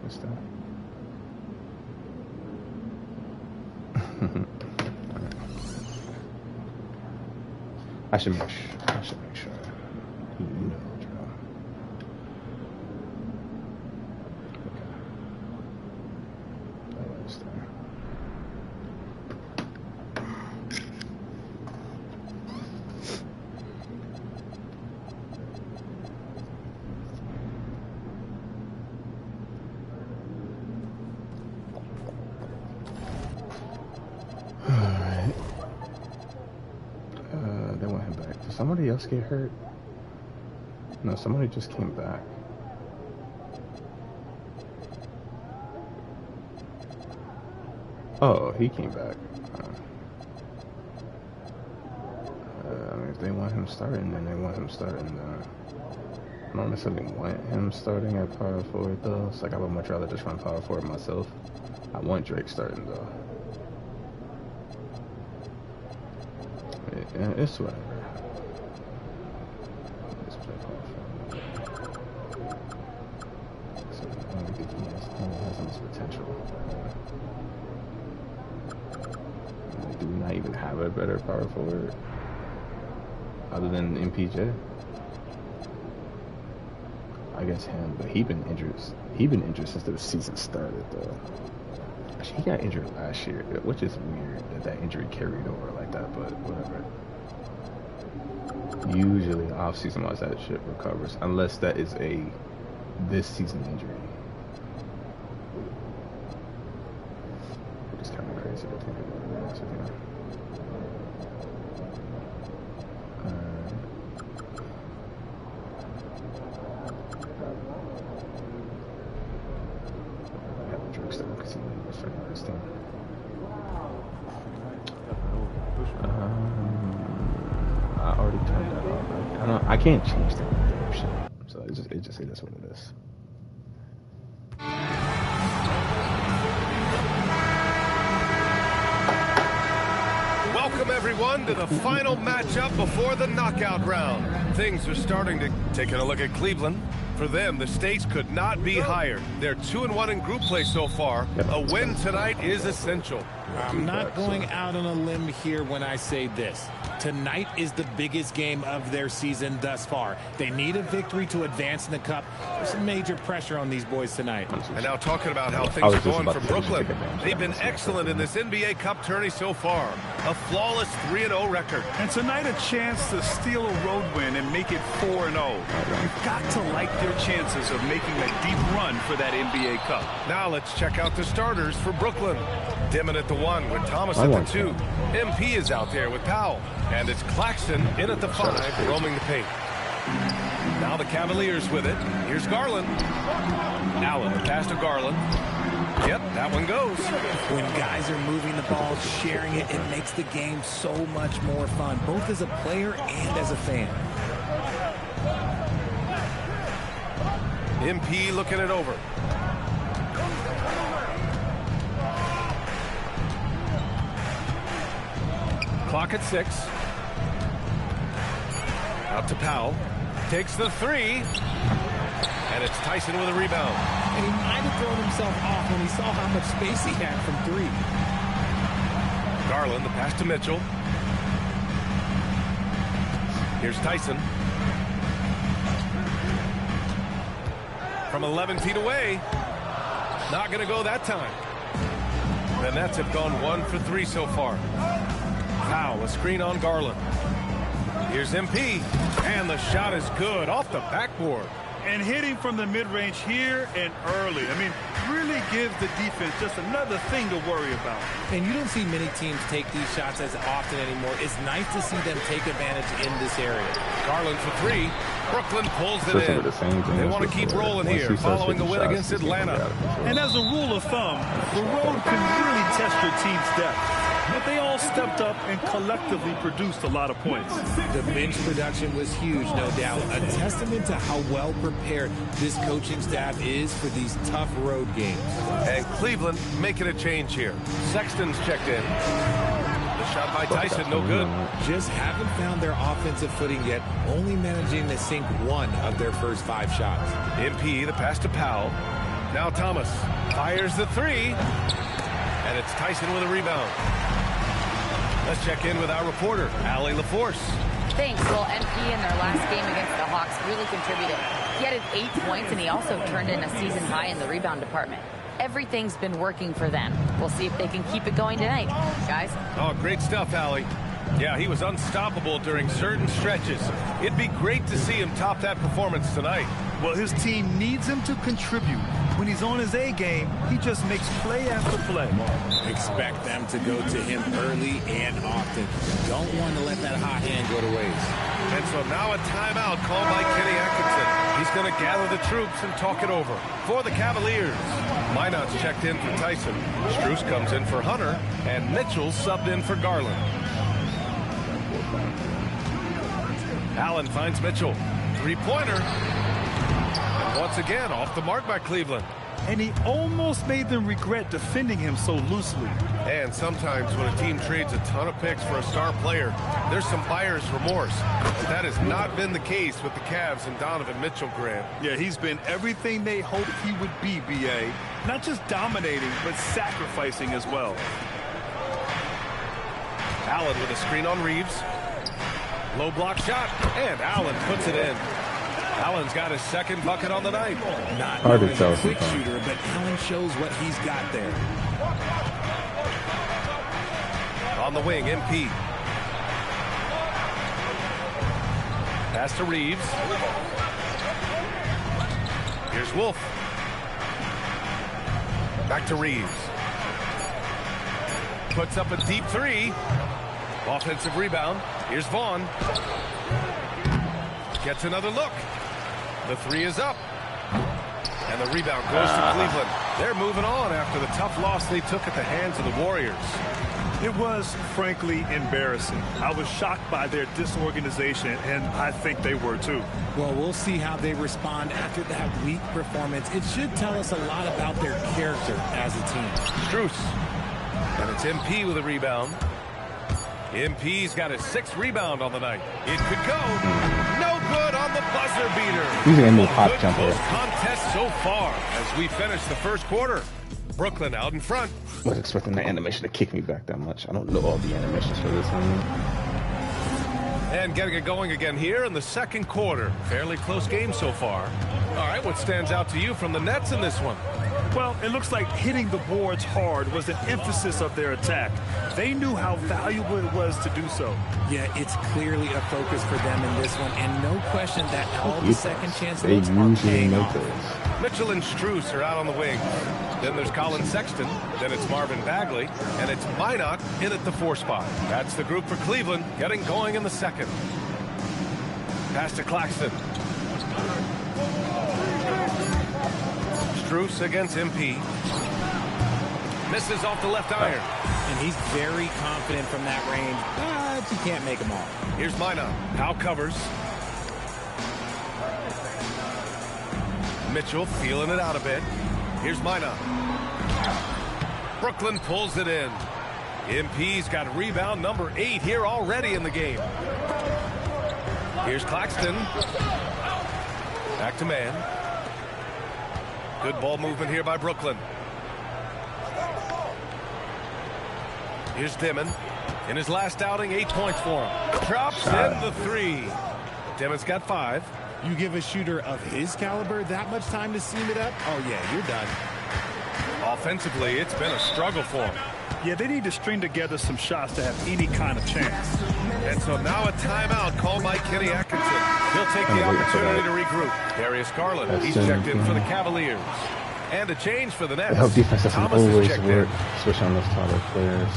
What's that? I should make sure. You know the drill. Okay. That was there. Somebody else get hurt? No, somebody just came back. Oh, he came back. I mean, if they want him starting, then they want him starting. I don't necessarily want him starting at power forward, though. It's like I would much rather just run power forward myself. I want Drake starting, though. It's whatever. Potential. Do we not even have a better power forward other than MPJ? I guess him, but he been injured since the season started, though. Actually, he got injured last year, which is weird that injury carried over like that, but whatever. Usually off-season wise that shit recovers, unless that is a this season injury. It's kind of crazy to think about, to be honest with you. I have the Drake still because he was for this thing. I already turned that off. Right? I can't change the shit, so it just it is what it is. Welcome everyone to the final matchup before the knockout round. Things are starting to taking a look at Cleveland. For them, the stakes could not be higher. They're 2-1 in group play so far. A win tonight is essential. I'm not going out on a limb here when I say this. Tonight is the biggest game of their season thus far. They need a victory to advance in the cup. There's some major pressure on these boys tonight. And now talking about how things are going for Brooklyn. They've been excellent in this NBA Cup tourney so far. A flawless 3-0 record. And tonight a chance to steal a road win and make it 4-0. You've got to like their chances of making a deep run for that NBA Cup. Now let's check out the starters for Brooklyn. Dimon at the 1 with Thomas at the 2. MP is out there with Powell. And it's Claxton in at the 5, roaming the paint. Now the Cavaliers with it. Here's Garland. Allen, the pass to Garland. Yep, that one goes. When guys are moving the ball, sharing it, it makes the game so much more fun, both as a player and as a fan. MP looking it over. Clock at 6. Out to Powell. Takes the 3. And it's Tyson with a rebound. And he might have thrown himself off when he saw how much space he had from 3. Garland, the pass to Mitchell. Here's Tyson. From 11 feet away. Not going to go that time. The Nets have gone 1 for 3 so far. Powell, a screen on Garland. Here's MP, and the shot is good off the backboard. And hitting from the mid-range here and early. I mean, really gives the defense just another thing to worry about. And you don't see many teams take these shots as often anymore. It's nice to see them take advantage in this area. Garland for 3. Brooklyn pulls it in. They want to keep rolling here, following the win against Atlanta. And as a rule of thumb, the road can really test your team's depth. But they all stepped up and collectively produced a lot of points. The bench production was huge, no doubt. A testament to how well prepared this coaching staff is for these tough road games. And Cleveland making a change here. Sexton's checked in. The shot by Tyson, no good. Just haven't found their offensive footing yet, only managing to sink 1 of their first 5 shots. MP, the pass to Powell. Now Thomas fires the three. And it's Tyson with a rebound. Let's check in with our reporter, Allie LaForce. Thanks. Well, MP in their last game against the Hawks really contributed. He added 8 points, and he also turned in a season high in the rebound department. Everything's been working for them. We'll see if they can keep it going tonight, guys. Oh, great stuff, Allie. Yeah, he was unstoppable during certain stretches. It'd be great to see him top that performance tonight. Well, his team needs him to contribute. When he's on his A game, he just makes play after play. Expect them to go to him early and often. Don't want to let that hot hand go to waste. And so now a timeout called by Kenny Atkinson. He's going to gather the troops and talk it over. For the Cavaliers, Minot's checked in for Tyson. Strus comes in for Hunter, and Mitchell subbed in for Garland. Allen finds Mitchell. Three-pointer. And once again, off the mark by Cleveland. And he almost made them regret defending him so loosely. And sometimes when a team trades a ton of picks for a star player, there's some buyer's remorse. But that has not been the case with the Cavs and Donovan Mitchell, Grant. Yeah, he's been everything they hoped he would be, B.A. Not just dominating, but sacrificing as well. Allen with a screen on Reeves. Low block shot, and Allen puts it in. Allen's got his second bucket on the night. Not hard to a tell quick sometimes. shooter, but Allen shows what he's got there. On the wing, MP. Pass to Reeves. Here's Wolf. Back to Reeves. Puts up a deep three. Offensive rebound. Here's Vaughn. Gets another look. The three is up. And the rebound goes to Cleveland. They're moving on after the tough loss they took at the hands of the Warriors. It was, frankly, embarrassing. I was shocked by their disorganization, and I think they were too. Well, we'll see how they respond after that weak performance. It should tell us a lot about their character as a team. Strus. And it's MP with a rebound. MP's got his 6th rebound on the night. It could go. No good on the buzzer beater. He's gonna move hop Good jumper. close contest so far as we finish the first quarter. Brooklyn out in front. I was expecting that animation to kick me back that much. I don't know all the animations for this one. And getting it going again here in the second quarter. Fairly close game so far. All right, what stands out to you from the Nets in this one? Well, it looks like hitting the boards hard was an emphasis of their attack. They knew how valuable it was to do so. Yeah, it's clearly a focus for them in this one, and no question that all the second chance They looks are usually paying make off. those. Mitchell and Strus are out on the wing. Then there's Colin Sexton. Then it's Marvin Bagley. And it's Minot in at the 4 spot. That's the group for Cleveland getting going in the second. Pass to Claxton. Strus against MP. Misses off the left iron. And he's very confident from that range, but you can't make them all. Here's Minot. Powell covers. Mitchell feeling it out a bit. Here's Minot. Brooklyn pulls it in. MP's got rebound number 8 here already in the game. Here's Claxton. Back to man. Good ball movement here by Brooklyn. Here's Dimon. In his last outing, 8 points for him. Drops in the 3. Dimon's got 5. You give a shooter of his caliber that much time to seam it up? Oh, yeah, you're done. Offensively, it's been a struggle for him. Yeah, they need to string together some shots to have any kind of chance. And so now a timeout called by Kenny Atkinson. He'll take the opportunity to regroup. Darius Garland, he's checked in for the Cavaliers. And a change for the Nets. The help defense doesn't Thomas is always checked work, in. especially on those taller players.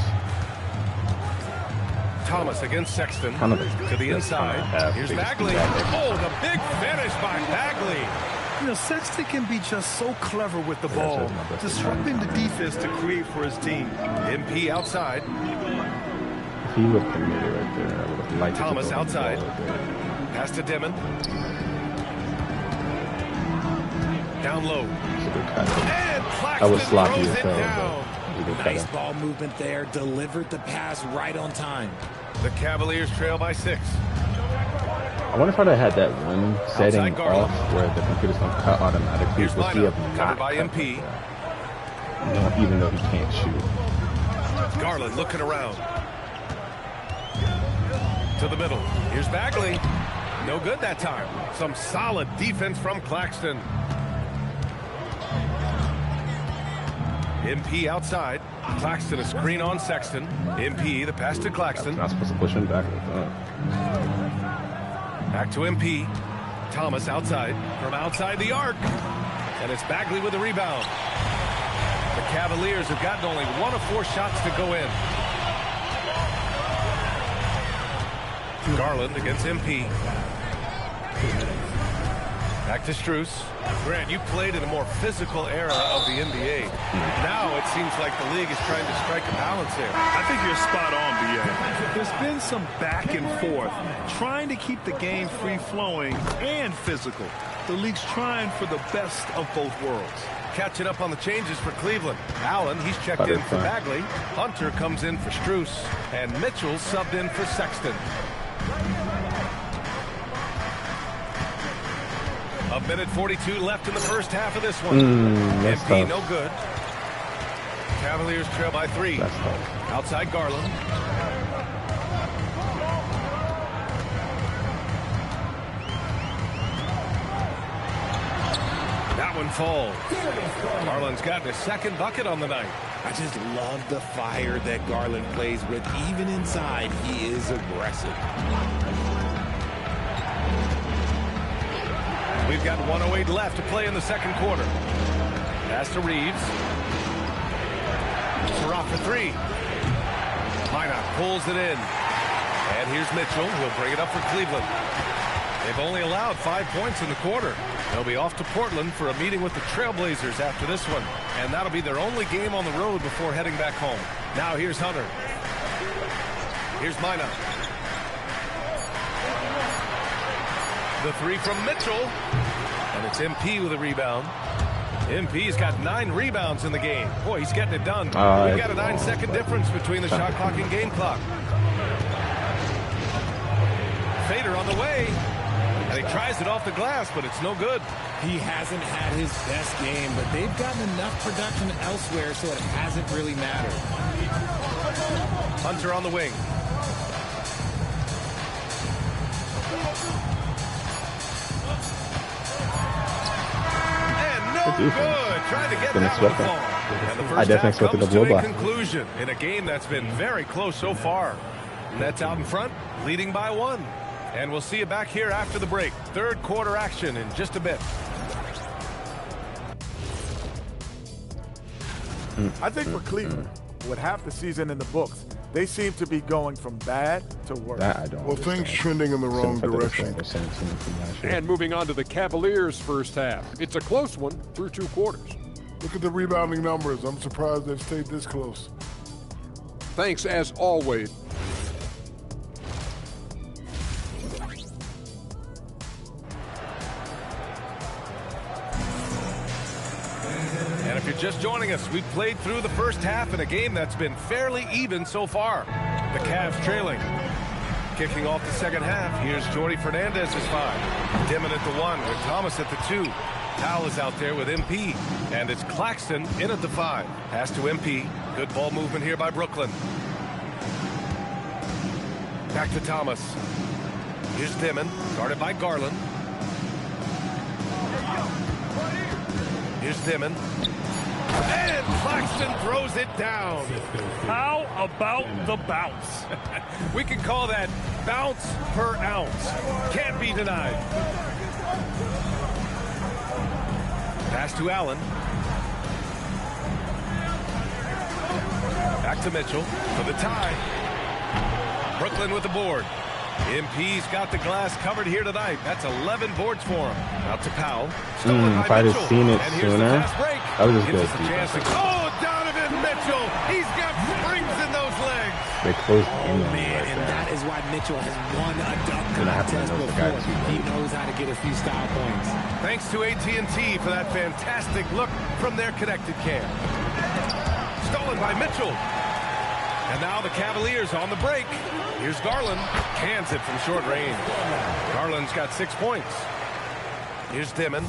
Thomas against Sexton Kind of to the inside. Here's Bagley. Oh, the big finish by Bagley. You know, Sexton can be just so clever with the ball, disrupting the defense to create for his team. MP outside. If he would have committed right there, I would have liked Thomas to go outside. right there. Pass to Dimon. Down low. Should have cut it. And That was Claxton sloppy throws as it hell, down. but he did cut Nice it. ball movement there. Delivered the pass right on time. The Cavaliers trail by 6. I wonder if I had that one setting off where the computer's going to cut automatically. Here's But he have covered not by MP. No, even though he can't shoot. Garland looking around. To the middle. Here's Bagley. No good that time. Some solid defense from Claxton. MP outside. Claxton a screen on Sexton. MP the pass to Claxton. Not supposed to push him back. Back to MP. Thomas outside. From outside the arc. And it's Bagley with the rebound. The Cavaliers have gotten only 1 of 4 shots to go in. Garland against MP. Back to Strus. Grant, you played in a more physical era of the NBA. Now it seems like the league is trying to strike a balance here. I think you're spot on, B.A. There's been some back and forth, trying to keep the game free-flowing and physical. The league's trying for the best of both worlds. Catching up on the changes for Cleveland. Allen, he's checked in for Bagley. Hunter comes in for Strus. And Mitchell subbed in for Sexton. A minute 42 left in the first half of this one. MP no good. Cavaliers trail by 3. Outside Garland. That one falls. Garland's gotten his second bucket on the night. I just love the fire that Garland plays with. Even inside, he is aggressive. We've got 1:08 left to play in the second quarter. Pass to Reeves. Surratt for 3. Minot pulls it in. And here's Mitchell. He'll bring it up for Cleveland. They've only allowed 5 points in the quarter. They'll be off to Portland for a meeting with the Trailblazers after this one. And that'll be their only game on the road before heading back home. Now here's Hunter. Here's Minot. The 3 from Mitchell. And it's MP with a rebound. MP's got 9 rebounds in the game. Boy, he's getting it done. We've got a 9-second difference between the shot clock and game clock. Fader on the way. And he tries it off the glass, but it's no good. He hasn't had his best game, but they've gotten enough production elsewhere, so it hasn't really mattered. Hunter on the wing. Good. Trying to get that one fall. And the first half comes to a conclusion in a game that's been very close so far. Nets out in front, leading by 1. And we'll see you back here after the break. Third quarter action in just a bit. I think for Cleveland, with half the season in the books, they seem to be going from bad to worse. Well, things trending in the wrong direction. And moving on to the Cavaliers' first half. It's a close one through 2 quarters. Look at the rebounding numbers. I'm surprised they've stayed this close. Thanks, as always. And if you're just joining us, we've played through the first half in a game that's been fairly even so far. The Cavs trailing. Kicking off the second half, here's Jordy Fernandez's 5. Dimon at the 1 with Thomas at the 2. Powell is out there with MP. And it's Claxton in at the 5. Pass to MP. Good ball movement here by Brooklyn. Back to Thomas. Here's Dimon, guarded by Garland. Here's Dimon. And Claxton throws it down. How about the bounce? We can call that bounce per ounce. Can't be denied. Pass to Allen. Back to Mitchell for the tie. Brooklyn with the board. MP's got the glass covered here tonight. That's 11 boards for him. Out to Powell. If I'd have seen it sooner, that was just good. Oh, Donovan Mitchell. He's got springs in those legs. They closed in on Man, and that is why Mitchell has won a dunk contest before. He knows how to get a few style points. Thanks to AT&T for that fantastic look from their connected cam. Stolen by Mitchell. And now the Cavaliers on the break. Here's Garland. Cans it from short range. Garland's got 6 points. Here's Dimon.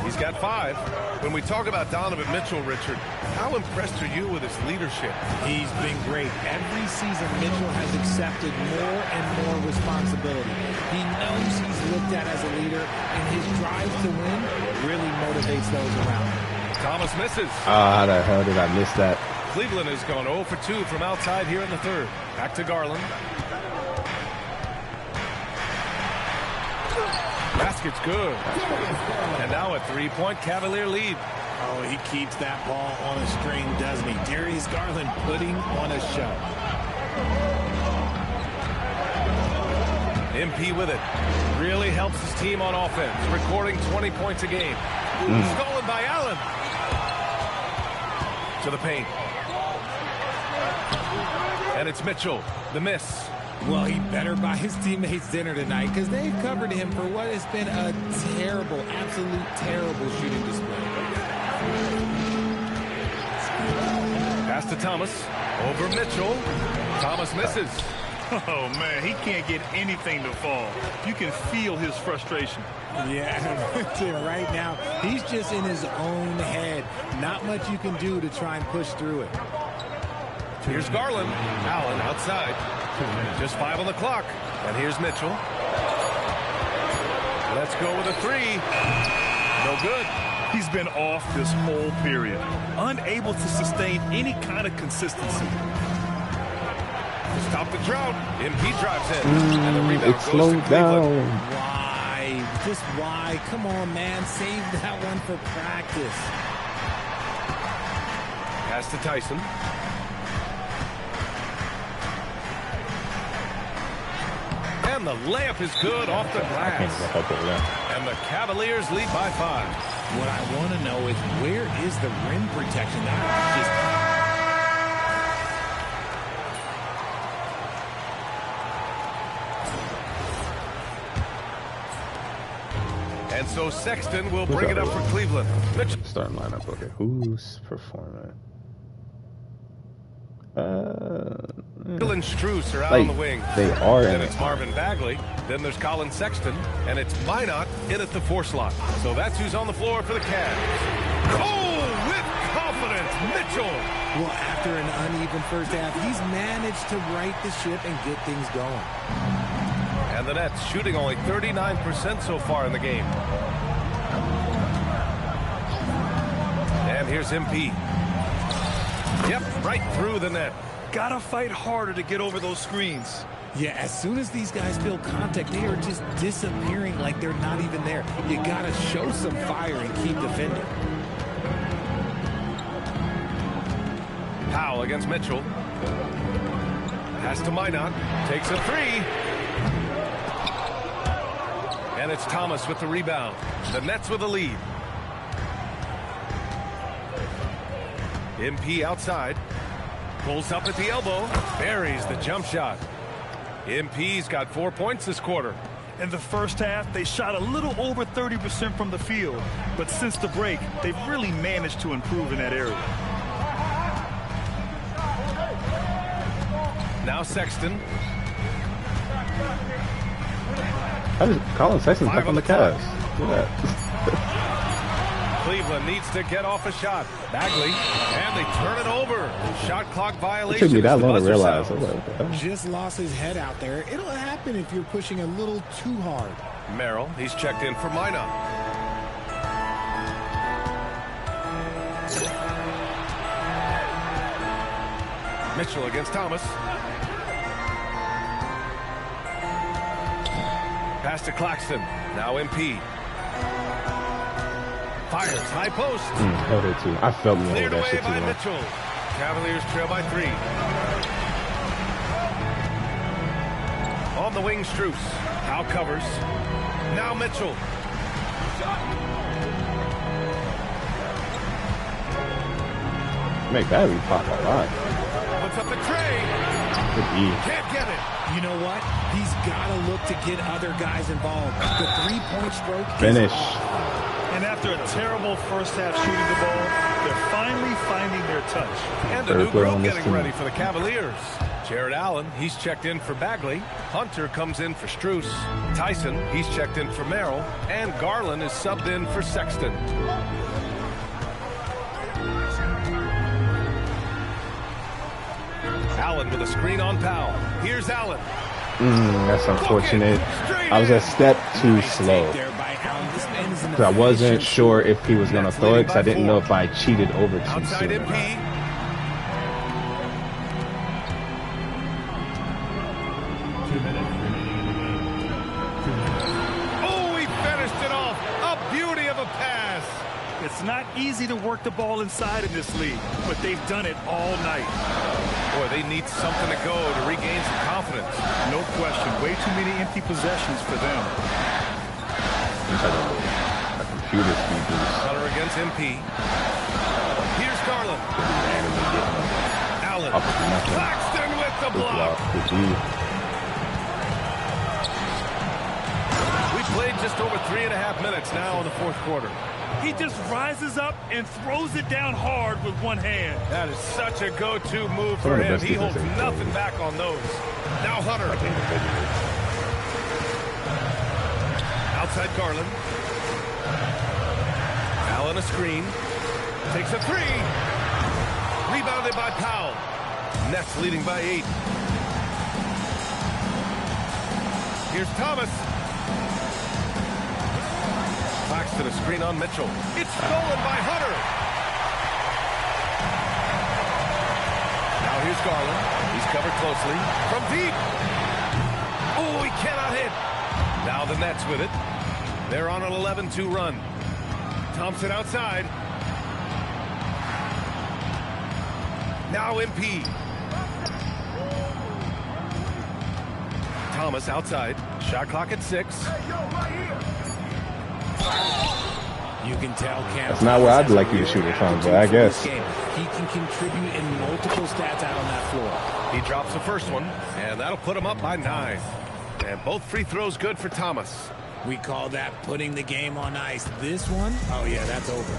He's got 5. When we talk about Donovan Mitchell, Richard, how impressed are you with his leadership? He's been great. Every season, Mitchell has accepted more and more responsibility. He knows he's looked at as a leader, and his drive to win really motivates those around him. Thomas misses. How the hell did I miss that? Cleveland has gone 0 for 2 from outside here in the third. Back to Garland. Basket's good. And now a 3-point Cavalier lead. Oh, he keeps that ball on a string, doesn't he? Darius Garland putting on a show. MP with it. Really helps his team on offense, recording 20 points a game. Stolen by Allen. To the paint. And it's Mitchell. The miss. Well, he better buy his teammates dinner tonight because they've covered him for what has been a terrible, absolute terrible shooting display. Pass to Thomas. Over Mitchell. Thomas misses. Oh, man, he can't get anything to fall. You can feel his frustration. Yeah, right now, he's just in his own head. Not much you can do to try and push through it. Here's Garland. Allen outside. Just 5 on the clock. And here's Mitchell. Let's go with a 3. No good. He's been off this whole period. Unable to sustain any kind of consistency. Stop the drought. MP drives in. And the rebound It goes slowed to down. Why? Just why? Come on, man. Save that one for practice. Pass to Tyson. And the layup is good off the glass. And the Cavaliers lead by 5. What I want to know is where is the rim protection? That And so Sexton will bring it up for Cleveland. Mitchell. Starting lineup. Okay, who's performing? And Strus are out on the wing. They are. Then it's Marvin Bagley. Then there's Colin Sexton. And it's Minot in at the 4 slot. So that's who's on the floor for the Cavs. Oh, with confidence, Mitchell. well, after an uneven first half, he's managed to right the ship and get things going. And the Nets shooting only 39% so far in the game. And here's MP. Yep, right through the net. Gotta fight harder to get over those screens. Yeah, as soon as these guys feel contact, they are just disappearing like they're not even there. You gotta show some fire and keep defending. Powell against Mitchell. Pass to Minot. Takes a 3. And it's Thomas with the rebound. The Nets with the lead. MP outside. Pulls up at the elbow. Buries the jump shot. MP's got 4 points this quarter. In the first half, they shot a little over 30% from the field. But since the break, they've really managed to improve in that area. Now Sexton. How does Colin Sexton back on the Cavs? Look at that. Cleveland needs to get off a shot. Bagley, and they turn it over. Shot clock violation. It took me that as the long to buzzer realize. sounds. Just lost his head out there. It'll happen if you're pushing a little too hard. Merrill, he's checked in for Minot. Mitchell against Thomas. Pass to Claxton. Now MP. Fires high post. Held it too. I felt me over Cleared that away shit too by long. Mitchell. Cavaliers trail by 3. On the wing, Strus. Now covers. Now Mitchell. Make Bagley pop a lot. Puts up the tray. Good E. Can't get it. You know what? He's got to look to get other guys involved. The three-point stroke Finish. is off. And after a terrible first half shooting the ball, they're finally finding their touch. And a new girl getting ready for the Cavaliers. Jared Allen, he's checked in for Bagley. Hunter comes in for Strus. Tyson, he's checked in for Merrill. And Garland is subbed in for Sexton. Allen with a screen on Powell. Here's Allen. That's unfortunate. I was a step too slow. I wasn't sure if he was going to throw it because I didn't know if I cheated over too Outside soon. MP. Oh, he finished it off. A beauty of a pass. It's not easy to work the ball inside in this league, but they've done it all night. Boy, they need something to go to regain some confidence. No question. Way too many empty possessions for them. A computer speed boost. Cutter against MP. Here's Garland. Allen. Claxton with the block. We played just over 3.5 minutes now in the fourth quarter. He just rises up and throws it down hard with one hand. That is such a go-to move for him. He holds nothing back on those. Now Hunter. Outside Garland. Allen a screen. Takes a three. Rebounded by Powell. Nets leading by 8. Here's Thomas. Claxton a screen on Mitchell. It's stolen by Hunter. Now here's Garland. He's covered closely. From deep. Oh, he cannot hit. Now the Nets with it. They're on an 11-2 run. Thompson outside. Now MP. Thomas outside. Shot clock at 6. You can tell Cam. That's not where I'd like you to shoot it from, but I guess. He can contribute in multiple stats out on that floor. He drops the first one, and that'll put him up by 9. And both free throws good for Thomas. We call that putting the game on ice. This one, oh yeah, that's over.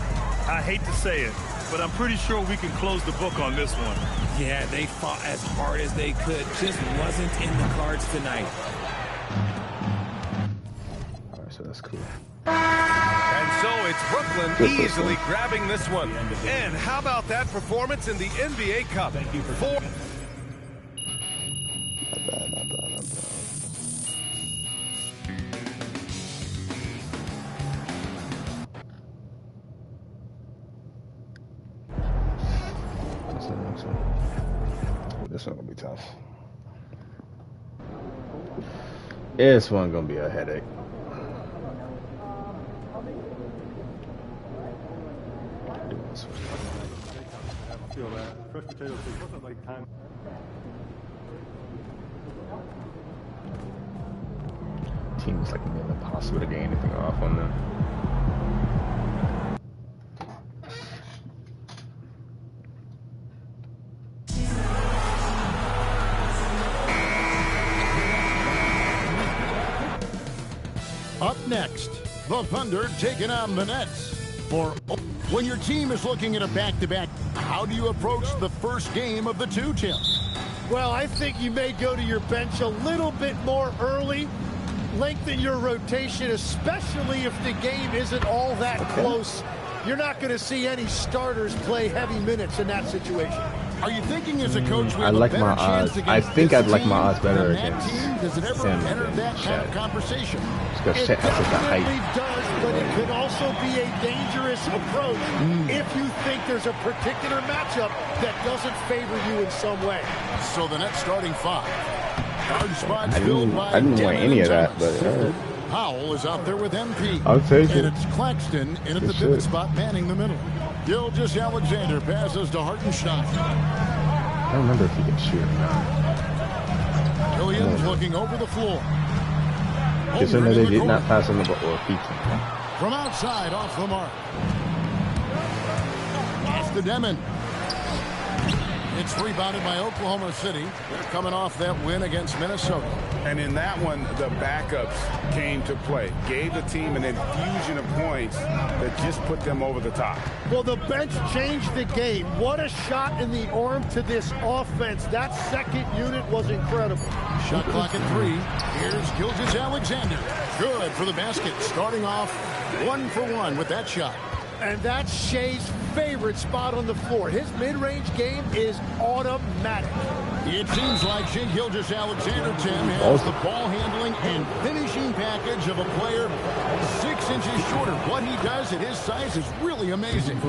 I hate to say it, but I'm pretty sure we can close the book on this one. Yeah, they fought as hard as they could. Just wasn't in the cards tonight. All right, so that's cool. And so it's Brooklyn easily grabbing this one. And how about that performance in the NBA Cup? Not bad, not bad, not bad. What's the next one? Oh, this one gonna be tough. This one gonna be a headache. Team's like nearly impossible to get anything off on them. Up next, the Thunder taking on the Nets. When your team is looking at a back-to-back, how do you approach the first game of the two, Tim? Well, I think you may go to your bench a little bit more early, lengthen your rotation, especially if the game isn't all that close. You're not going to see any starters play heavy minutes in that situation. Are you thinking as a coach we I have like a my better chance odds. against I think this I'd like my team odds better than that against team? Does it ever him enter than that kind of Shaq. conversation? Because It Shaq has such a definitely height. does, but it can also be a dangerous approach if you think there's a particular matchup that doesn't favor you in some way. So the Nets starting 5. Guard spots I filled didn't by want Devin any of and that, Thomas. but all right. Powell is out there with MP. I'll take and it. it's Claxton in at Good the pivot shit. spot, manning the middle. Gilgeous Alexander passes to Hartenstein. I don't remember if he can shoot or not. Williams looking over the floor. Just know Holmgren they in the did not corner. pass on the ball or peeking. From outside, off the mark. Pass to Demon. It's rebounded by Oklahoma City. They're coming off that win against Minnesota. And in that one, the backups came to play. Gave the team an infusion of points that just put them over the top. Well, the bench changed the game. What a shot in the arm to this offense. That second unit was incredible. Shot clock at 3. Here's Gilgeous-Alexander. Good for the basket. Starting off 1 for 1 with that shot. And that's Shea's favorite spot on the floor. His mid-range game is automatic. It seems like Shai Gilgeous-Alexander, Tim, has the ball handling and finishing package of a player 6 inches shorter. What he does at his size is really amazing.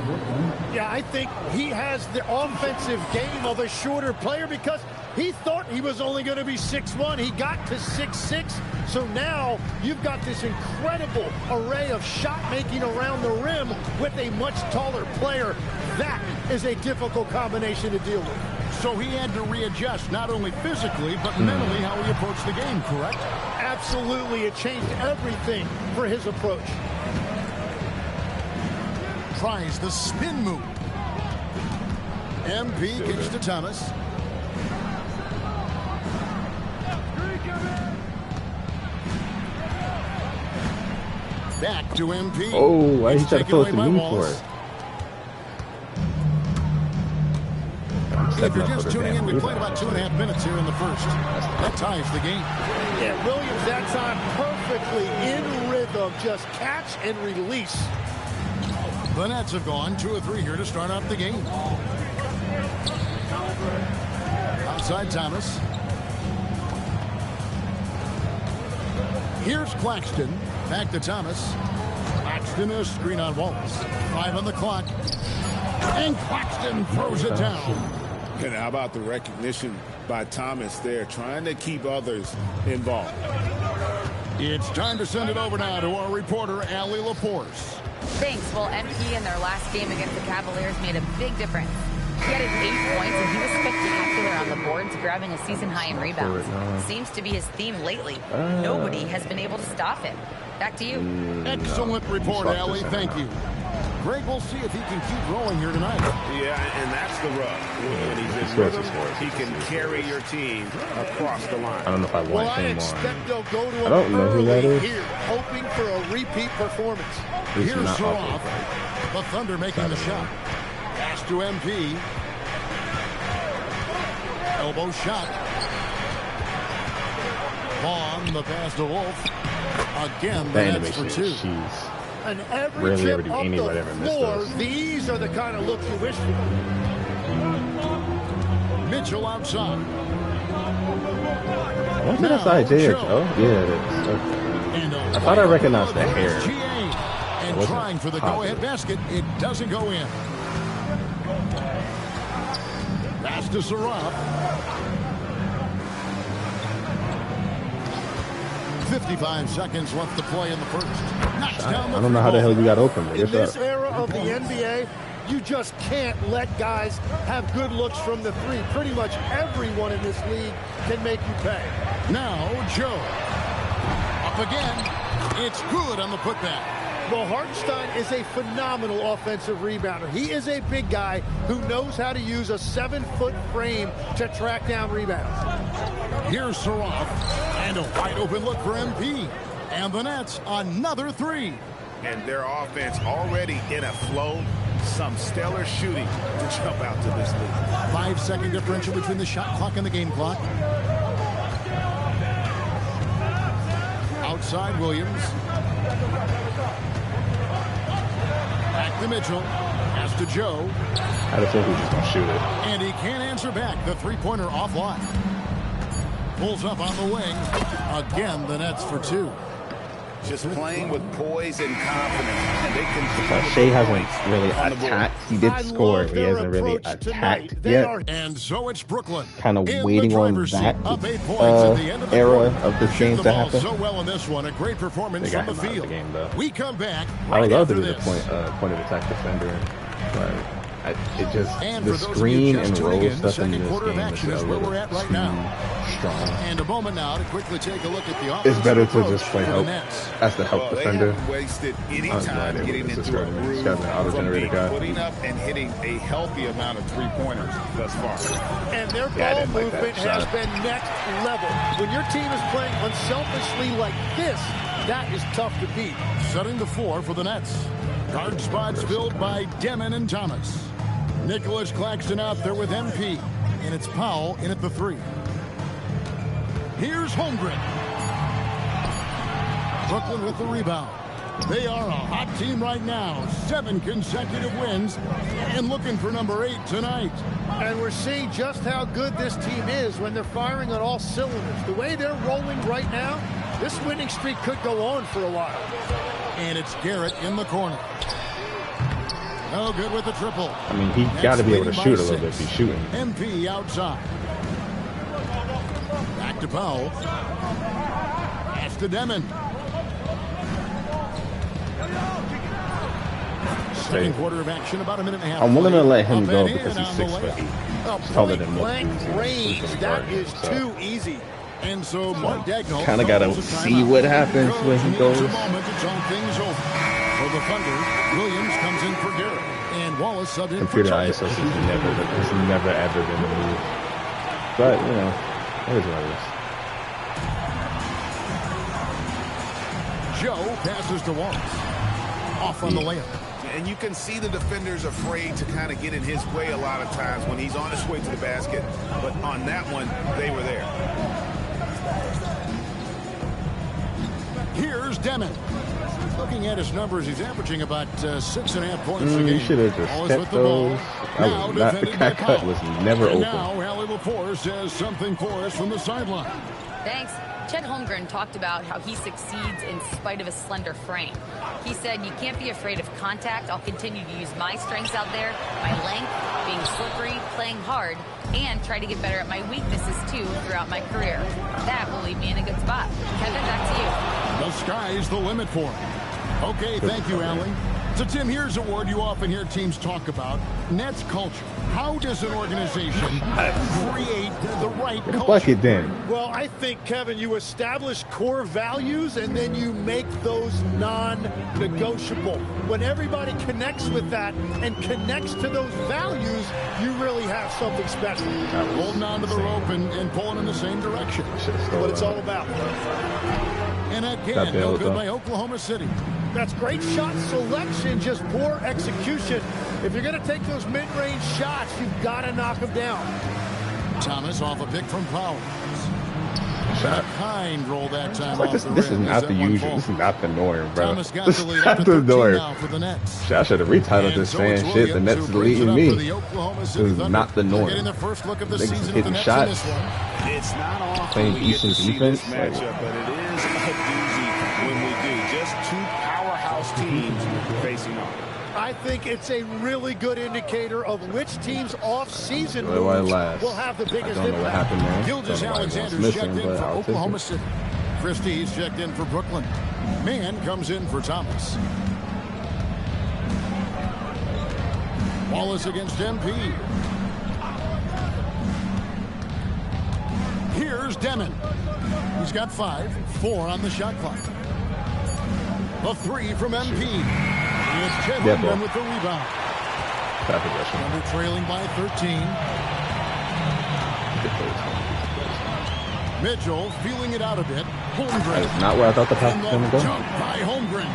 Yeah, I think he has the offensive game of a shorter player because he thought he was only going to be 6'1". He got to 6'6". So now you've got this incredible array of shot making around the rim with a much taller player. That is a difficult combination to deal with. So he had to readjust not only physically but mentally how he approached the game, correct? Absolutely. It changed everything for his approach. Tries the spin move. MP kicks to Thomas. Back to MP. Oh, why he tried to post the move for it? If you're just tuning in, we played about 2.5 minutes here in the first. That ties the game. Yeah, Williams that time perfectly in rhythm. Just catch and release. The Nets have gone 2 of 3 here to start off the game. Outside Thomas. Here's Claxton. Back to Thomas. Claxton a screen on Wallace. 5 on the clock. And Claxton throws it down. And how about the recognition by Thomas there, trying to keep others involved. It's time to send it over now to our reporter, Allie LaForce. Thanks. Well, MP in their last game against the Cavaliers made a big difference. He had 8 points, and he was spectacular on the boards, grabbing a season high in rebounds. Seems to be his theme lately. Nobody has been able to stop him. Back to you. Excellent report, Allie. Thank you. Greg, we'll see if he can keep rolling here tonight. Yeah, and that's the rub. When he's in rhythm, he can carry your team across the line. I don't know if I want I him expect they'll go to I don't know who that is. here, hoping for a repeat performance. Here's Saroff. The Thunder making the shot. Pass to MP. Elbow shot. Vaughn, the pass to Wolf. Again, the Nets for 2. Jeez. And every Rarely chip ever do up anybody the ever miss floor, those. these are the kind of looks you wish for. Mitchell outside. I want to see that's IJ or Joe. Yeah, it is. Okay. I thought I recognized the hair. And trying for the go-ahead basket. It doesn't go in. Pass to Saroff. 55 seconds left to play in the first. I don't know how the hell you got open. In this era of the NBA, you just can't let guys have good looks from the 3. Pretty much everyone in this league can make you pay. Now, Joe. Up again. It's good on the putback. Well, Hartenstein is a phenomenal offensive rebounder. He is a big guy who knows how to use a 7-foot frame to track down rebounds. Here's Saroff. And a wide open look for MP. And the Nets, another 3. And their offense already in a flow. Some stellar shooting to jump out to this lead. 5-second differential between the shot clock and the game clock. Outside Williams. Back to Mitchell. Pass to Joe. I just think he's just going to shoot it. And he can't answer back. The three-pointer offline. Pulls up on the wing. Again, the Nets for 2. Just playing with poise and confidence. And they can Shai hasn't really attacked. He did score. He hasn't really attacked yet. And so it's Brooklyn. Kind of waiting on that era of this game to happen. So well in this one, a great performance from the field. Game, though. We come back. I would love to be the the point of attack defender. But It just the screen and roll stuff in this game is a little too strong. And a moment now to quickly take a look at the it's better to just play help as the help defender. They haven't wasted any time getting into a groove of putting up and hitting a healthy amount of three-pointers thus far. And their ball movement has been next level. When your team is playing unselfishly like this, that is tough to beat. Setting the floor for the Nets. Guard spots filled by Demon and Thomas. Nicholas Claxton out there with MP. And it's Powell in at the 3. Here's Holmgren. Brooklyn with the rebound. They are a hot team right now. 7 consecutive wins and looking for number 8 tonight. And we're seeing just how good this team is when they're firing on all cylinders. The way they're rolling right now, this winning streak could go on for a while. And it's Garrett in the corner. No good with the triple. I mean, he got to be able to shoot a little bit if he's shooting. MP outside. Back to Powell. Pass to Demon. Second quarter of action, about a minute and a half. I'm willing to let him go because he's 6 foot. He's taller than most. Range, that is too easy. And so Mark Dagnall kind of got to see what happens when he goes. For the Thunder, Williams comes in for Garrett. And Wallace subbed in Computer for ISO is never ever been a move. But, you know, it is what it is. Joe passes to Wallace. Off on the layup. And you can see the defenders afraid to kind of get in his way a lot of times when he's on his way to the basket. But on that one, they were there. Here's Demon. Looking at his numbers, he's averaging about 6.5 points a game. You should have just kept those. That cut was never open. Now, Allie Laporte says something for us from the sideline. Thanks. Chet Holmgren talked about how he succeeds in spite of a slender frame. He said, you can't be afraid of contact. I'll continue to use my strengths out there, my length, being slippery, playing hard, and try to get better at my weaknesses, too, throughout my career. That will leave me in a good spot. Kevin, back to you. The sky's the limit for him. Okay, thank you, Allie. So, Tim, here's a word you often hear teams talk about, Nets culture. How does an organization create the right culture? Bucket then. Well, I think, Kevin, you establish core values and then you make those non-negotiable. When everybody connects with that and connects to those values, you really have something special. Holding on to the rope and pulling in the same direction. That's what it's all about. And again, no good by Oklahoma City. That's great shot selection, just poor execution. If you're going to take those mid-range shots, you've got to knock them down. Thomas off a pick from Powell. Shot. Kind roll that time like off this, the this is rim. not the usual. This is not the norm, bro. Thomas got This the is lead not up the to 13 norm. now for the Nets. I should have retitled this saying shit. The Nets deleting me. This is not the norm. Getting the first look of the Niggas season hitting of the shots. Nets in this one. It's not often Playing we get to decent see defense. this matchup, but it is a doozy when we do. Just two powerhouse teams facing off. I think it's a really good indicator of which team's off-season Well, why moves last? will have the I biggest don't know what impact. happened there. Gilgeous Don't know why Alexander's everyone's checked missing, in but for I'll take Oklahoma it. City. Christie's checked in for Brooklyn. Mann comes in for Thomas. Wallace against MP. Here's Demon. He's got 5, 4 on the shot clock. A 3 from MP. It's Chet Holmgren with the rebound. Thunder trailing by 13. Mitchell feeling it out a bit. Holmgren. That is not where I thought the pass was going to go. Jump by Holmgren.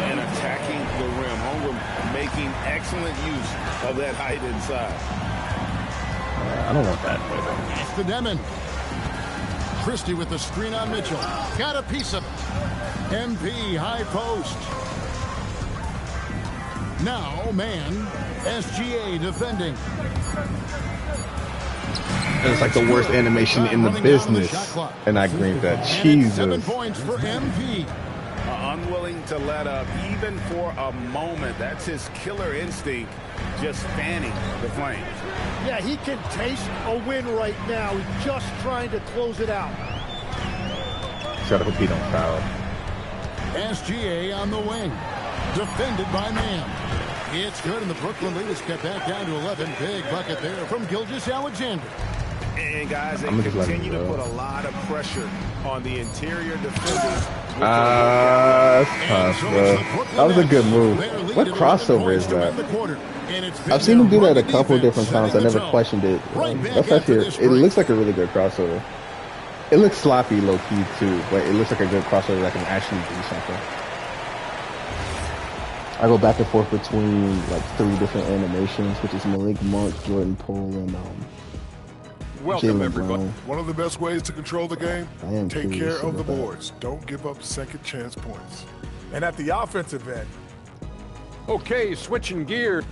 And attacking the rim. Holmgren making excellent use of that height inside. I don't want that. It's the Demon. Christie with the screen on Mitchell. Got a piece of it. MP high post. Now, man. SGA defending. It's like the worst animation in the business. And I agree with that. Jesus. 7 points for MP. Unwilling to let up even for a moment. That's his killer instinct, just fanning the flames. Yeah, he can taste a win right now. He's just trying to close it out. He's got to compete on foul. SGA on the wing. Defended by Mann. It's good, and the Brooklyn lead is kept back down to 11. Big bucket there from Gilgeous-Alexander. And guys, they continue to put a lot of pressure on the interior defenders. That's tough, bro. That was a good move. What crossover is that? I've seen him do that a couple different times. I never questioned it. That's actually, it looks like a really good crossover. It looks sloppy low-key too, but it looks like a good crossover that can actually do something. I go back and forth between like 3 different animations, which is Malik Monk, Jordan Poole, and welcome everybody. One of the best ways to control the game, take care of the that. boards. Don't give up second chance points. And at the offensive end. Okay, switching gear.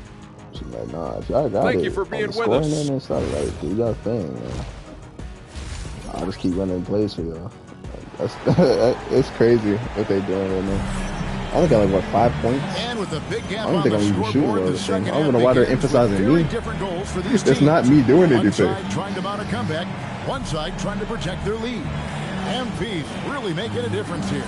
She's like, nah, if y'all got Thank it, you for being on the with scoring us. end, it's all right. Do your thing, man. I'll just keep running plays for y'all. That's it's crazy what they doing right now. I only got like what 5 points. And with a big gap I don't think on I'm the even shooting scoreboard, all the the thing. second I don't know half why they're begins with emphasizing very me. different goals for these It's teams. not me doing One anything. side trying to mount a comeback, one side trying to protect their lead. MP's really making a difference here.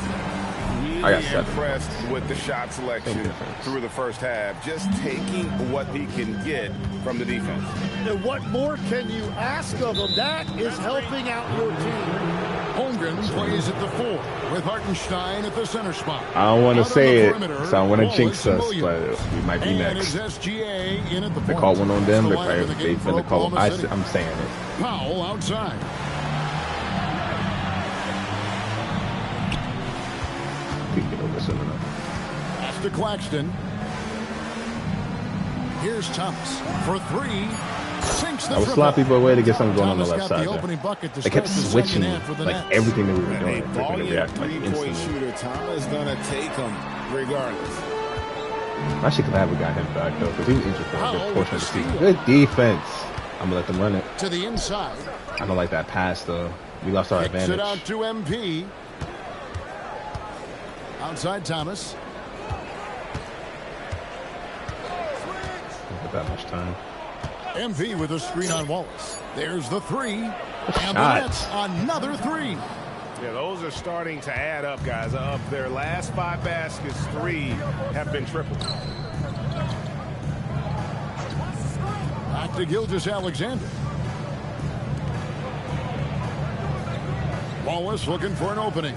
I got Really impressed with the shot selection through the first half. Just taking what he can get from the defense. And what more can you ask of him? That is helping out your team. Holmgren plays at the 4 with Hartenstein at the center spot. I don't want to Out on say the it, perimeter, so I want to Wallace jinx and us, Williams. but we might be And next. is SGA in at the They point. call one on them, That's the lineup in the they game for finna call. Oklahoma City. I'm saying it. Powell outside. Pass to Claxton. Here's Thomas for 3. Sinks the I was triple. sloppy, but way to get something going on the Thomas left got side the there. opening bucket to They kept start the switching second half for the like Nets. everything that we were doing. A They're gonna volume react like three-point instantly. shooter, Thomas gonna take him regardless. I should glad we got him back though, because he was injured for a Powell good with portion of the the season. steal. Good defense. I'm gonna let them run it. To the inside. I don't like that pass though. We lost our Kicks advantage. it out to MP. Outside Thomas. Don't get that much time. MP with a screen on Wallace. There's the 3. And the Shot. Nets another 3. Yeah, those are starting to add up, guys. Of their last 5 baskets, 3 have been tripled. Back to Gilgeous-Alexander. Wallace looking for an opening.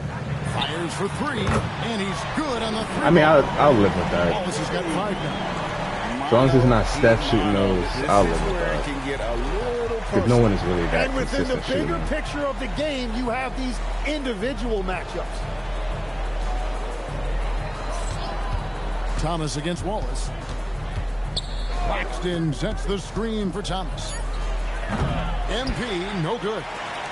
Fires for 3, and he's good on the 3. I mean, I'll live with that. Wallace has got 5 now. As long as it's not Steph shooting those, I'll live with Where it that. can get a little Because no one is really that And within the consistent bigger shooting. picture of the game, you have these individual matchups. Thomas against Wallace. Claxton sets the screen for Thomas. MP, no good.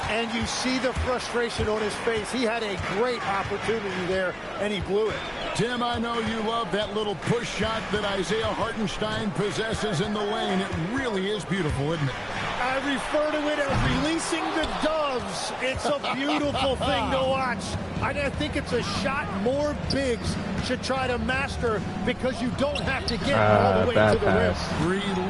And you see the frustration on his face. He had a great opportunity there, and he blew it. Tim, I know you love that little push shot that Isaiah Hartenstein possesses in the lane. It really is beautiful, isn't it? I refer to it as releasing the doves. It's a beautiful thing to watch. I think it's a shot more bigs should try to master because you don't have to get all the way to the rim.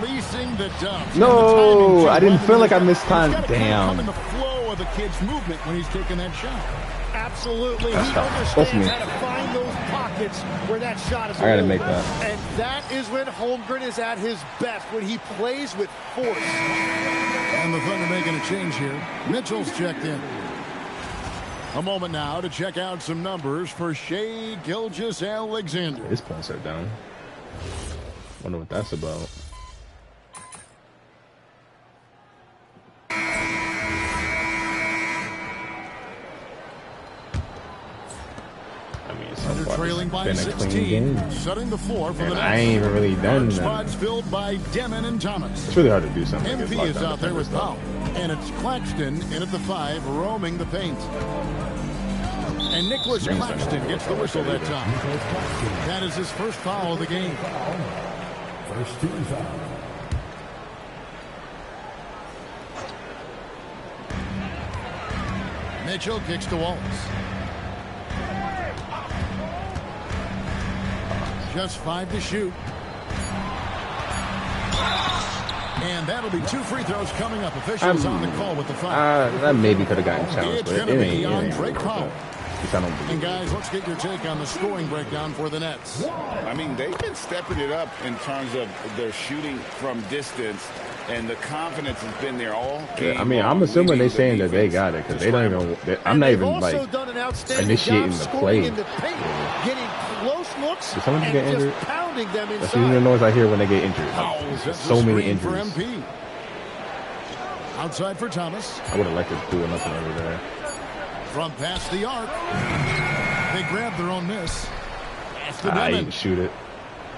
Releasing the doves. No, I didn't feel like I missed time. Come Damn. in the flow of the kid's movement when he's taking that shot. Absolutely. He That's tough. understands me. how to find those pockets where that shot is I gotta available. make that. And that is when Holmgren is at his best, when he plays with force. And the Thunder making a change here. Mitchell's checked in. A moment now to check out some numbers for Shai Gilgeous-Alexander. His points are down. Wonder what that's about. Thunder trailing by Been a clean game. 16, setting the floor for the And Nets. I ain't even really done that. Spots filled by Demon and Thomas. It's really hard to do something. against MP is lockdown out there with defenders, Powell. And it's Claxton in at the 5, roaming the paint. And Nicholas Claxton gets the whistle that time. That is his first foul of the game. First team foul. Mitchell kicks to Wallace. Just 5 to shoot. And that'll be 2 free throws coming up. Officials on the call with the foul. That maybe could have gotten challenged, It's but going to it be ain't. on It ain't Drake Powell. I don't believe and guys, let's get your take on the scoring breakdown for the Nets. I mean, they've been stepping it up in terms of their shooting from distance, and the confidence has been there all game. Yeah, I mean, I'm assuming they're saying that they got it because they don't even. I'm not even like initiating the play. Getting close looks Did someone get injured? Pounding them inside. That's usually the noise I hear when they get injured. Like, so many injuries. For MP. Outside for Thomas. I would have liked to do nothing over there. From past the arc. They grab their own miss. I didn't shoot it.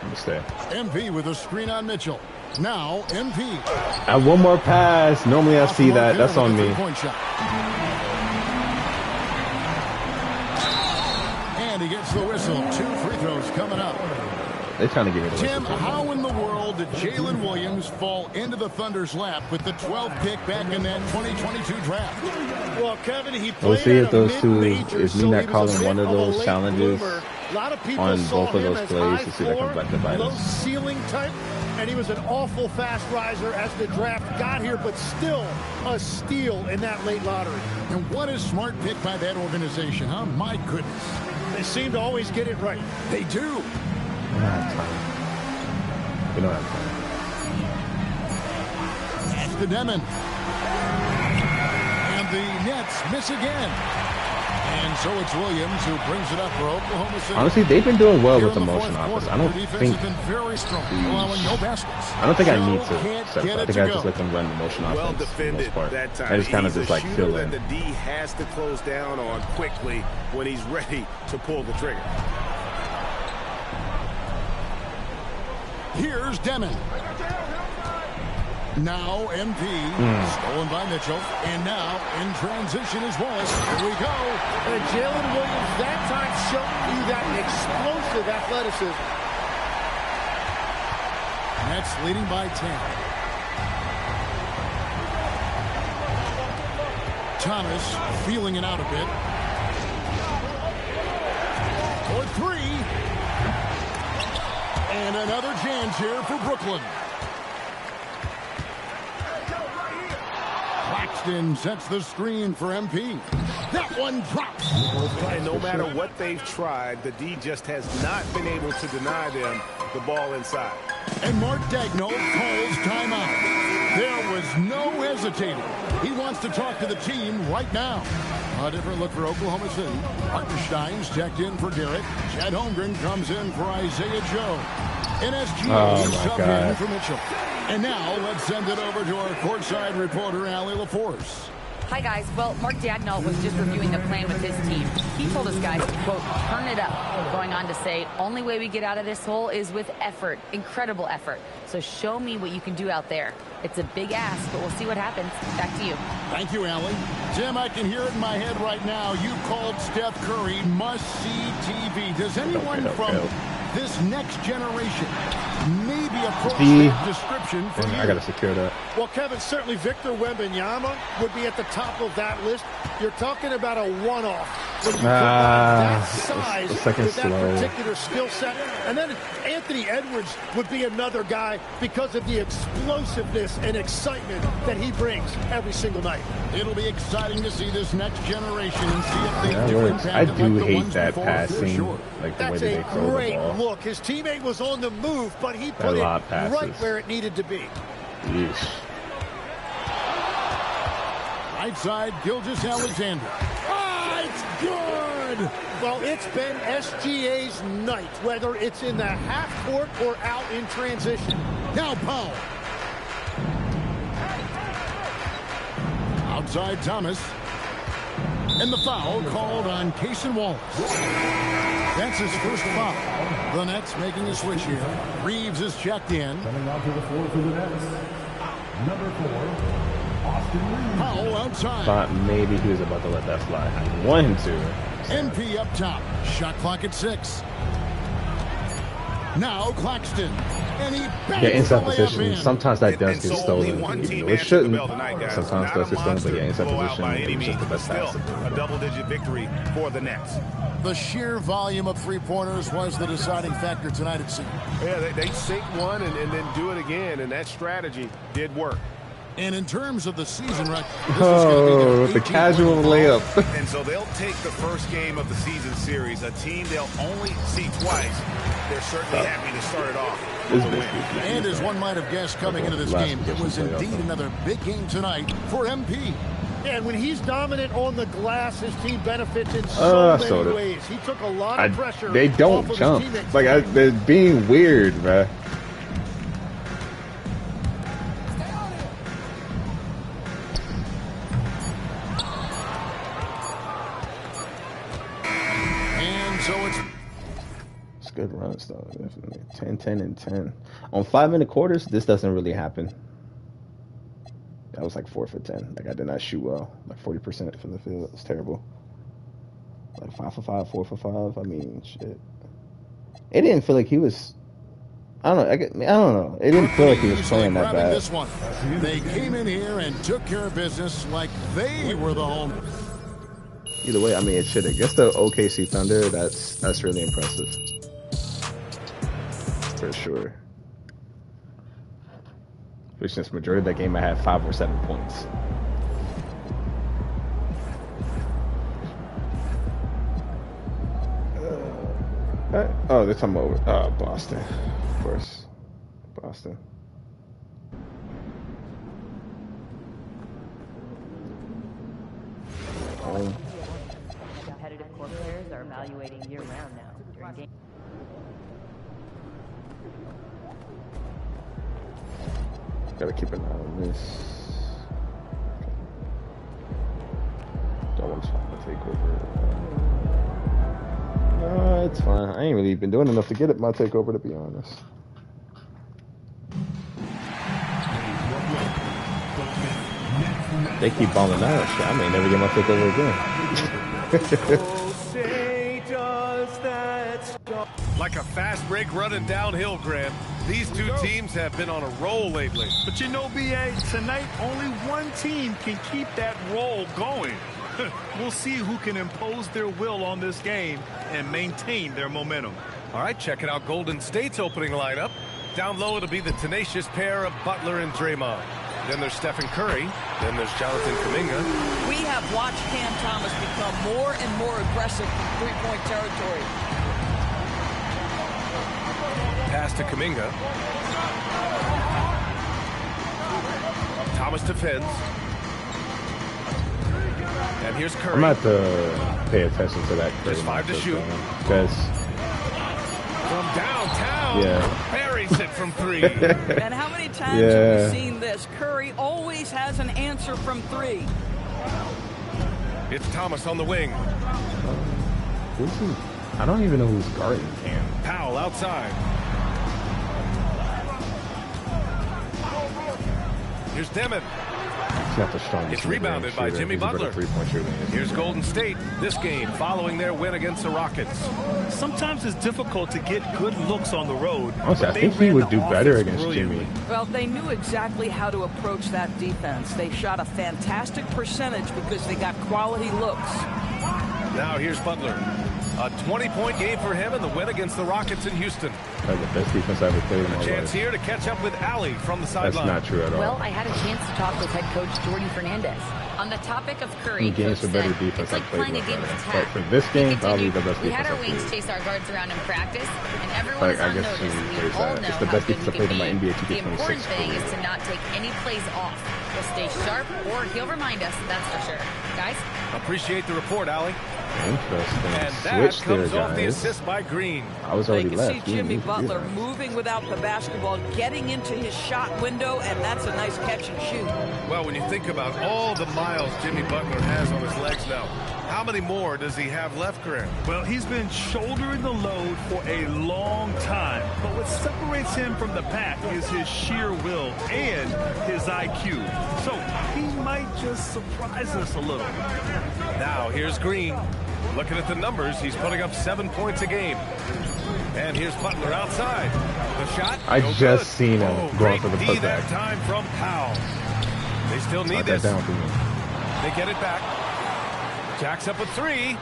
Mistake. MP with a screen on Mitchell. Now MP. At one more pass. Normally I see that. That's on me. And he gets the whistle. 2 free throws coming up. They're trying to get it. Tim, how in the world did Jalen Williams fall into the Thunder's lap with the 12th pick back in that 2022 draft? Well, Kevin, he played we'll see if those two, is me not calling one of those challenges on both of those plays to see if that comes back to bite us. Low ceiling type, and he was an awful fast riser as the draft got here, but still a steal in that late lottery. And what a smart pick by that organization, huh? My goodness. They seem to always get it right. They do. We don't have time. We don't have time. That's the Demon. And the Nets miss again. And so it's Williams who brings it up for Oklahoma City. Honestly, they've been doing well with the motion offense. I don't think very strong, allowing no baskets. I don't think I need to. I think I just let them run the motion offense. Well defended that time. I just kind of just like fill in. The D has to close down on quickly when he's ready to pull the trigger. Here's Demon. Now MP, stolen by Mitchell, and now in transition is Wallace. Here we go. And Jalen Williams that time showing you that explosive athleticism. Nets leading by 10. Thomas feeling it out a bit. For 3. And another chance here for Brooklyn. Claxton sets the screen for MP. That one drops. And no matter what they've tried, the D just has not been able to deny them the ball inside. And Mark Daigneault calls timeout. There was no hesitating. He wants to talk to the team right now. A different look for Oklahoma City. Hartenstein's checked in for Garrett. Chad Holmgren comes in for Isaiah Joe. NSG subbed in for Mitchell. And now let's send it over to our courtside reporter, Allie LaForce. Hi, guys. Well, Mark Daigneault was just reviewing the plan with his team. He told us guys to, quote, turn it up. Going on to say, only way we get out of this hole is with effort. Incredible effort. So show me what you can do out there. It's a big ask, but we'll see what happens. Back to you. Thank you, Allie. Tim, I can hear it in my head right now. You called Steph Curry must-see TV. Does anyone from this next generation maybe approach that description for you? I gotta secure that. Well, Kevin, certainly Victor Wembanyama would be at the top of that list. You're talking about a one-off. When you that size with that particular skill set. And then Anthony Edwards would be another guy because of the explosiveness and excitement that he brings every single night. It'll be exciting to see this next generation and see if they do impact. I do hate that passing, like the way that they throw the ball. That's a great look. His teammate was on the move, but he put it right where it needed to be. Yeesh. Right side, Gilgeous-Alexander. It's good. Well, it's been SGA's night, whether it's in the half court or out in transition. Now Powell. Outside Thomas. And the foul called on Cason Wallace. That's his first foul. The Nets making a switch here. Reeves is checked in. Coming out to the floor for the Nets. Number 4. Powell outside. Thought maybe he was about to let that fly. I want him to. MP up top. Shot clock at 6. Now Claxton. And he inside position. Sometimes that does get stolen. It shouldn't. Sometimes does get stolen, but inside position is just the best pass. A double-digit victory for the Nets. The sheer volume of three-pointers was the deciding factor tonight, it seemed. Yeah, they sink one and then do it again, and that strategy did work. And in terms of the season record, the casual layup. And so they'll take the first game of the season series, a team they'll only see twice. They're certainly happy to start it off with a win. And as one might have guessed coming into this game, it was indeed another big game tonight for MP. Yeah, and when he's dominant on the glass, his team benefits in so many ways. He took a lot of pressure. They don't jump. It's like they're being weird, man. Good runs though, definitely. 10, 10, and 10. On 5-minute quarters, this doesn't really happen. That was like 4 for 10. Like I did not shoot well. Like 40% from the field. It's terrible. Like 5 for 5, 4 for 5. I mean, shit. It didn't feel like he was. I don't know. It didn't feel like he was playing that bad. This one. They came in here and took care of business like they were the home. Either way, I mean, it should. Against the OKC Thunder, that's really impressive. For sure. Which since majority of that game I had 5 or 7 points. Oh, they're talking about Boston. Of course. Boston. Competitive core players are evaluating year-round now during game. Gotta keep an eye on this. Don't want to take over. No, it's fine. I ain't really been doing enough to get it my takeover, to be honest. They keep balling out. Shit, I may never get my takeover again. Like a fast break running downhill, Grant. These two teams have been on a roll lately. But you know, B.A., tonight only one team can keep that roll going. We'll see who can impose their will on this game and maintain their momentum. All right, checking out Golden State's opening lineup. Down low, it'll be the tenacious pair of Butler and Draymond. Then there's Stephen Curry. Then there's Jonathan Kuminga. We have watched Cam Thomas become more and more aggressive from three-point territory. Pass to Kuminga. Thomas defends. And here's Curry. I'm about to pay attention to that. There's 5 to shoot. Because from downtown, buries it from 3. And how many times have we seen this? Curry always has an answer from 3. It's Thomas on the wing. I don't even know who's guarding Cam. Powell outside. Here's Demon. Not the strongest. It's rebounded by Jimmy Butler. Here's Golden State. This game following their win against the Rockets. Sometimes it's difficult to get good looks on the road. Honestly, I think he would do better against Jimmy. Well, they knew exactly how to approach that defense. They shot a fantastic percentage because they got quality looks. Now here's Butler. A 20-point game for him in the win against the Rockets in Houston. That's the best defense I ever played in my life. A chance here to catch up with Ali from the sideline. That's not true at all. Well, I had a chance to talk with head coach Jordy Fernandez. On the topic of Curry, games for better defense, it's like playing a game of tag. But for this game, probably the best defense. We had our wings chase our guards around in practice, and everyone is on notice. We all know how good we can be. The important thing is to not take any plays off. We'll stay sharp, or he'll remind us, that's for sure. Guys? Appreciate the report, Ali. Interesting. And that comes off the assist by Green. I was already left. You can see Jimmy Butler moving without the basketball, getting into his shot window, and that's a nice catch and shoot. Well, when you think about all the miles Jimmy Butler has on his legs now, how many more does he have left, Grant? Well, he's been shouldering the load for a long time. But what separates him from the pack is his sheer will and his IQ. So he might just surprise us a little. Now, here's Green. Looking at the numbers, he's putting up 7 points a game. And here's Butler outside. The shot. I just seen him going for the putback. That time from Powell. They still need this. They get it back. Jacks up a 3.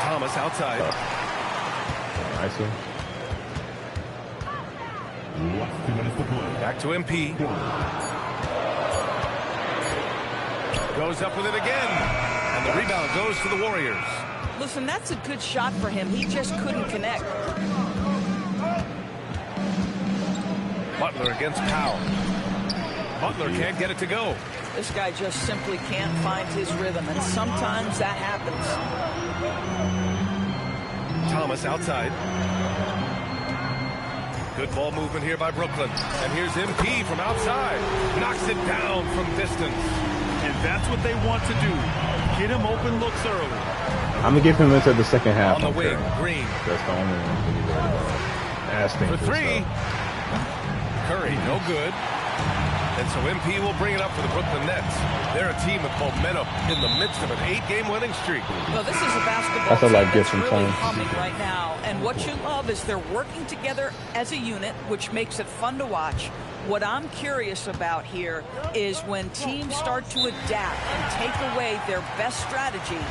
Thomas outside. I see. Back to MP. Goes up with it again. And the rebound goes to the Warriors. Listen, that's a good shot for him. He just couldn't connect. Butler against Powell. Butler can't get it to go. This guy just simply can't find his rhythm, and sometimes that happens. Thomas outside. Good ball movement here by Brooklyn. And here's MP from outside. Knocks it down from distance. And that's what they want to do. Get him open looks early. I'm going to give him into the second half. On the wing, Green. That's the only one to be worried about. Asking for three. Curry, no good. And so MP will bring it up for the Brooklyn Nets. They're a team with momentum in the midst of an 8-game winning streak. Well, this is a basketball that's a team gift from really playing. humming right now. And what you love is they're working together as a unit, which makes it fun to watch. What I'm curious about here is when teams start to adapt and take away their best strategy,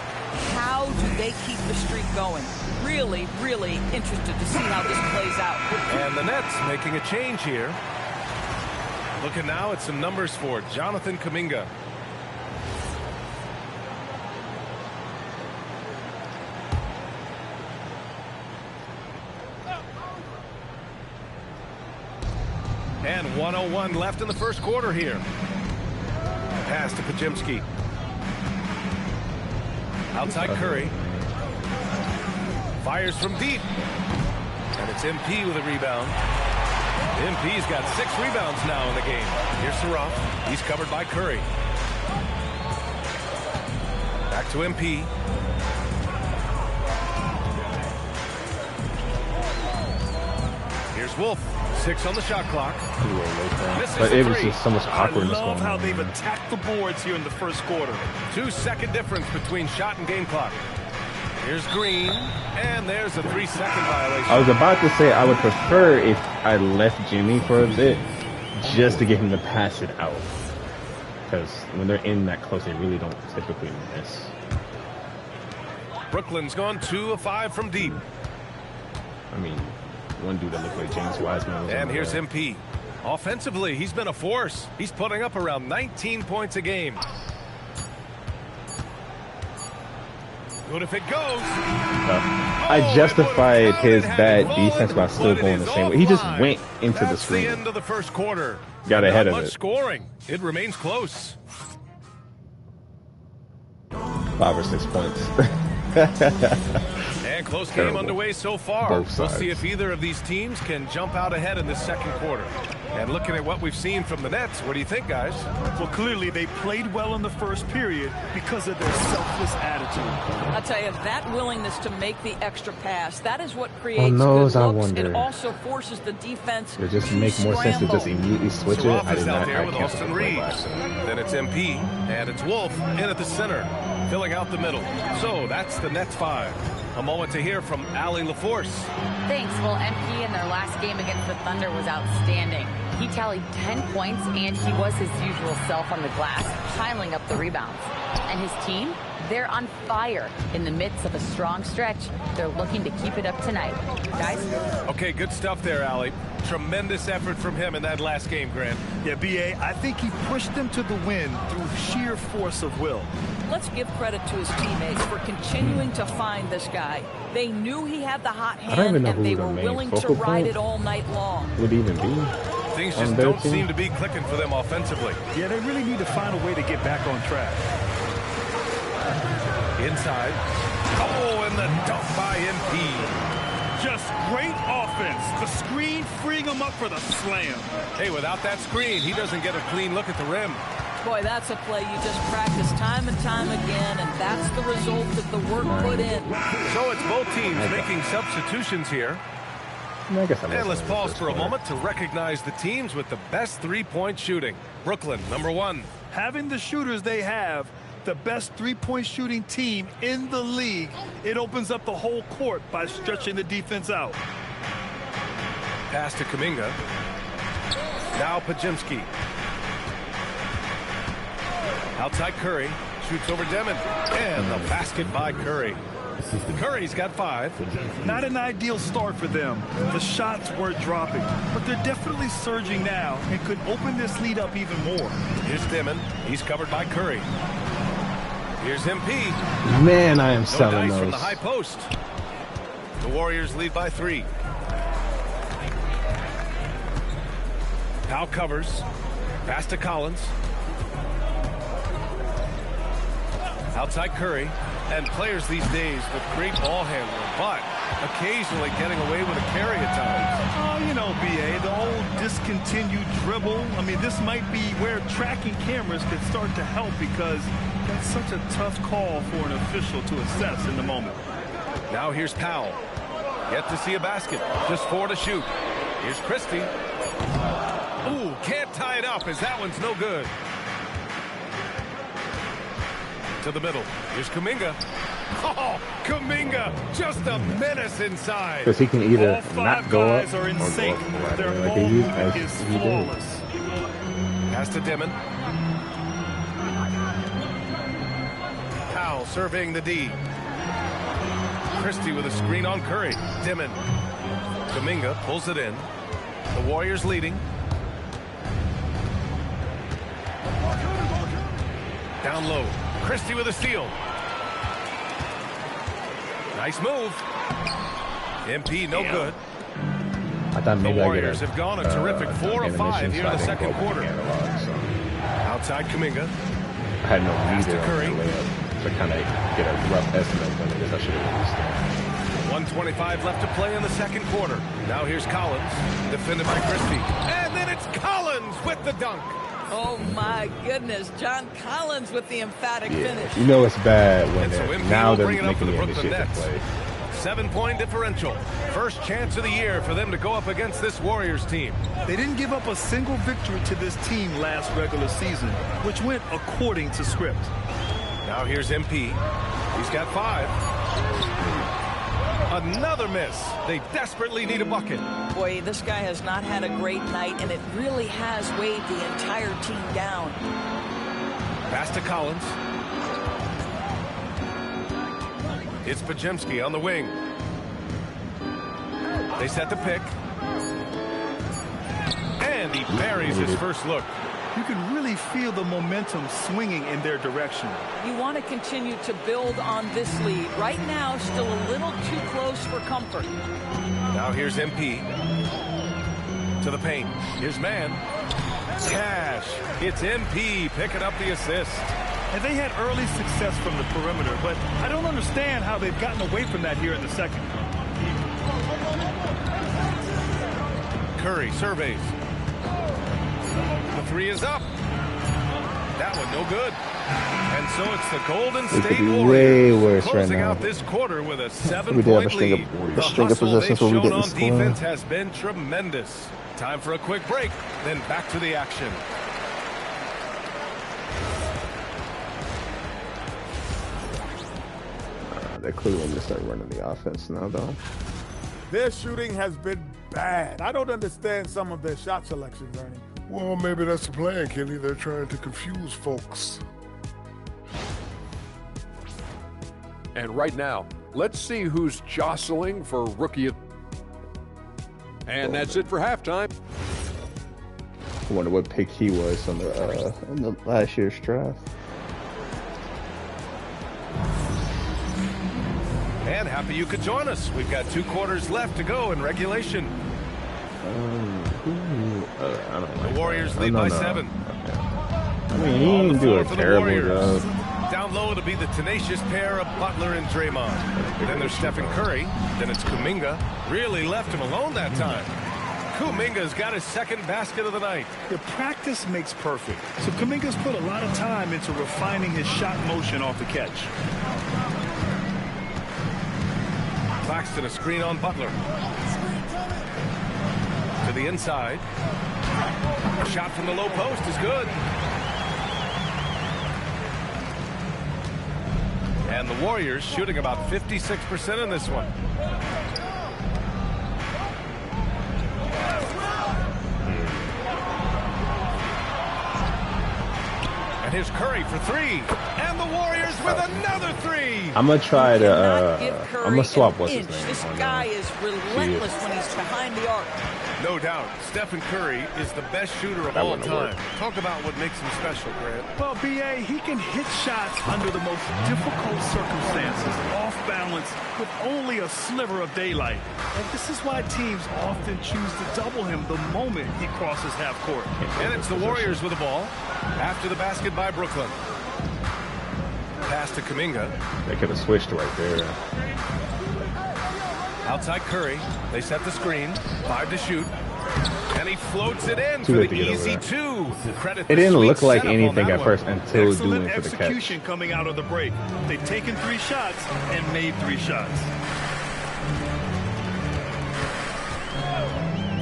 how do they keep the streak going? Really, really interested to see how this plays out. And the Nets making a change here. Looking now at some numbers for Jonathan Kuminga. And 1:01 left in the first quarter here. Pass to Pajemski. Outside Curry. Fires from deep. And it's MP with a rebound. MP's got 6 rebounds now in the game. Here's Saraf. He's covered by Curry. Back to MP. Here's Wolf. 6 on the shot clock. But it was just so much awkwardness. I love how they've attacked the boards here in the first quarter. 2-second difference between shot and game clock. Here's Green, and there's a 3-second violation. I was about to say I would prefer if I left Jimmy for a bit, just to get him to pass it out. Because when they're in that close, they really don't typically miss. Brooklyn's gone 2 of 5 from deep. I mean, one dude that looked like James Wiseman. And here's MP. Offensively, he's been a force. He's putting up around 19 points a game. Good if it goes. I justified his bad defense by still going the same way. He just went into the screen. That's the end of the first quarter. Got ahead of Not it. much scoring. It remains close. 5 or 6 points. And close game underway so far. Both We'll sides. see if either of these teams can jump out ahead in this second quarter. And looking at what we've seen from the Nets, what do you think, guys? Well, clearly they played well in the first period because of their selfless attitude. I'll tell you, that willingness to make the extra pass, that is what creates On those, good I looks. wonder. It also forces the defense It just to make more sense to just scramble. immediately switch it. Saraf I is did out not. there I with canceled Austin the play by Reeves. accident. Then it's MP, and it's Wolf in at the center, filling out the middle. So that's the Nets 5. A moment to hear from Allie LaForce. Thanks. Well, MP in their last game against the Thunder was outstanding. He tallied 10 points, and he was his usual self on the glass, piling up the rebounds. And his team, they're on fire. In the midst of a strong stretch, they're looking to keep it up tonight. Guys? Okay, good stuff there, Allie. Tremendous effort from him in that last game, Grant. Yeah, B.A., I think he pushed them to the win through sheer force of will. Let's give credit to his teammates for continuing to find this guy. They knew he had the hot I don't even hand, know and who they the were main willing to focal ride point it all night long. would even be. Things on just their don't team. seem to be clicking for them offensively. Yeah, they really need to find a way to get back on track. Inside. Oh, and the dunk by MP. Just great offense. The screen freeing him up for the slam. Hey, without that screen, he doesn't get a clean look at the rim. Boy, that's a play you just practice time and time again, and that's the result of the work put in. So it's both teams making substitutions here. I guess And let's pause for a moment to recognize the teams with the best three-point shooting. Brooklyn, number 1. Having the shooters they have, the best three-point shooting team in the league, it opens up the whole court by stretching the defense out. Pass to Kuminga. Now Pajemski. Outside Curry. Shoots over Demon. And the basket by Curry. Curry's got 5. Not an ideal start for them. The shots weren't dropping, but they're definitely surging now and could open this lead up even more. Here's Dimon. He's covered by Curry. Here's MP. Man, I am selling those. From the high post. The Warriors lead by 3. Powell covers. Pass to Collins. Outside Curry. And players these days with great ball handling, but occasionally getting away with a carry at times. Oh, you know, B.A., the old discontinued dribble. I mean, this might be where tracking cameras could start to help because that's such a tough call for an official to assess in the moment. Now here's Powell. Yet to see a basket. Just 4 to shoot. Here's Christie. Ooh, can't tie it up as that one's no good. To the middle. Here's Kuminga. Oh, Kuminga, just a menace inside. Because he can either not go up or go sync. Up Their movement is flawless. Pass to Dimon. Powell surveying the D. Christie with a screen on Curry. Dimon. Kuminga pulls it in. The Warriors leading. Down low. Christie with a steal. Nice move. MP no good. I thought maybe the Warriors have gone a terrific 4 of 5 here in the second quarter. Outside Kuminga. I had no meter on Curry to kind of get a rough estimate of when it is. I should have used 1:25 left to play in the second quarter. Now here's Collins, defended by Christie. And then it's Collins with the dunk. Oh, my goodness. John Collins with the emphatic finish. You know it's bad when now they're making the Brooklyn Nets. Play. 7-point differential. First chance of the year for them to go up against this Warriors team. They didn't give up a single victory to this team last regular season, which went according to script. Now here's MP. He's got 5. Another miss. They desperately need a bucket. Boy, this guy has not had a great night, and it really has weighed the entire team down. Pass to Collins. It's Podziemski on the wing. They set the pick. And he buries his first look. You can really feel the momentum swinging in their direction. You want to continue to build on this lead. Right now, still a little too close for comfort. Now here's MP. To the paint. Here's man. Cash. It's MP picking up the assist. And they had early success from the perimeter, but I don't understand how they've gotten away from that here in the second. Curry surveys. The 3 is up. That one no good. And so it's the Golden State Warriors closing out this quarter with a 7-point lead. The hustle they've shown on defense has been tremendous. Time for a quick break, then back to the action. They're clearly going to start running the offense now, though. Their shooting has been bad. I don't understand some of their shot selections, Ernie. Well, maybe that's the plan, Kenny. They're trying to confuse folks. And right now, let's see who's jostling for rookie of... And that's it for halftime. I wonder what pick he was on the last year's draft. And happy you could join us. We've got 2 quarters left to go in regulation. I don't like the Warriors lead by 7. Okay. I mean, he didn't do a terrible job. Down low to be the tenacious pair of Butler and Draymond. Then there's Stephen Curry. Then it's Kuminga. Really left him alone that time. Kuminga's got his second basket of the night. The practice makes perfect. So Kuminga's put a lot of time into refining his shot motion off the catch. Claxton a screen on Butler. To the inside. A shot from the low post is good. And the Warriors shooting about 56% in this one. And And here's Curry for three. And the Warriors with another three. I'm going to try to, I'm going to swap what's his name. This guy is relentless when he's behind the arc. No doubt, Stephen Curry is the best shooter of all time. Talk about what makes him special, Grant. Well, B.A., he can hit shots under the most difficult circumstances, off balance, with only a sliver of daylight. And this is why teams often choose to double him the moment he crosses half court. And it's the Warriors with the ball after the basket by Brooklyn. Pass to Kuminga. They could have switched right there. Outside Curry. They set the screen. 5 to shoot. And he floats it in Too for late the to get easy over two. It didn't look like anything at first until Excellent doing for the catch. execution coming out of the break. They've taken 3 shots and made 3 shots.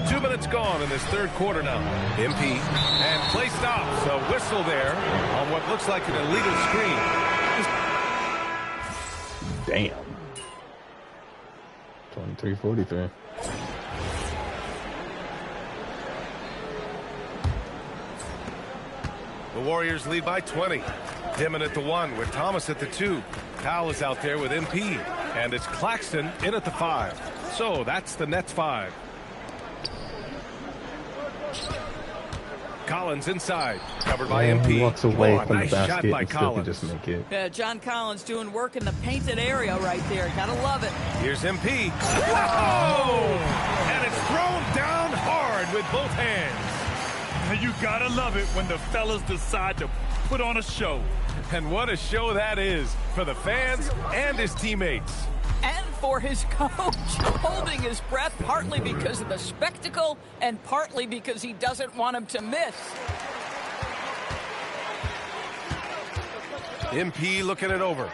2 minutes gone in this third quarter now. MP and play stops. A whistle there on what looks like an illegal screen. Damn. 23-43. The Warriors lead by 20. Dimon at the 1 with Thomas at the 2. Powell is out there with MP. And it's Claxton in at the 5. So that's the Nets 5. Collins inside, covered by MP. He walks away from nice the basket shot by and still Collins. could just make it. Yeah, John Collins doing work in the painted area right there. Gotta love it. Here's MP. Whoa! And it's thrown down hard with both hands. And you gotta love it when the fellas decide to put on a show. And what a show that is for the fans and his teammates. And for his coach, holding his breath partly because of the spectacle and partly because he doesn't want him to miss. MP looking it over.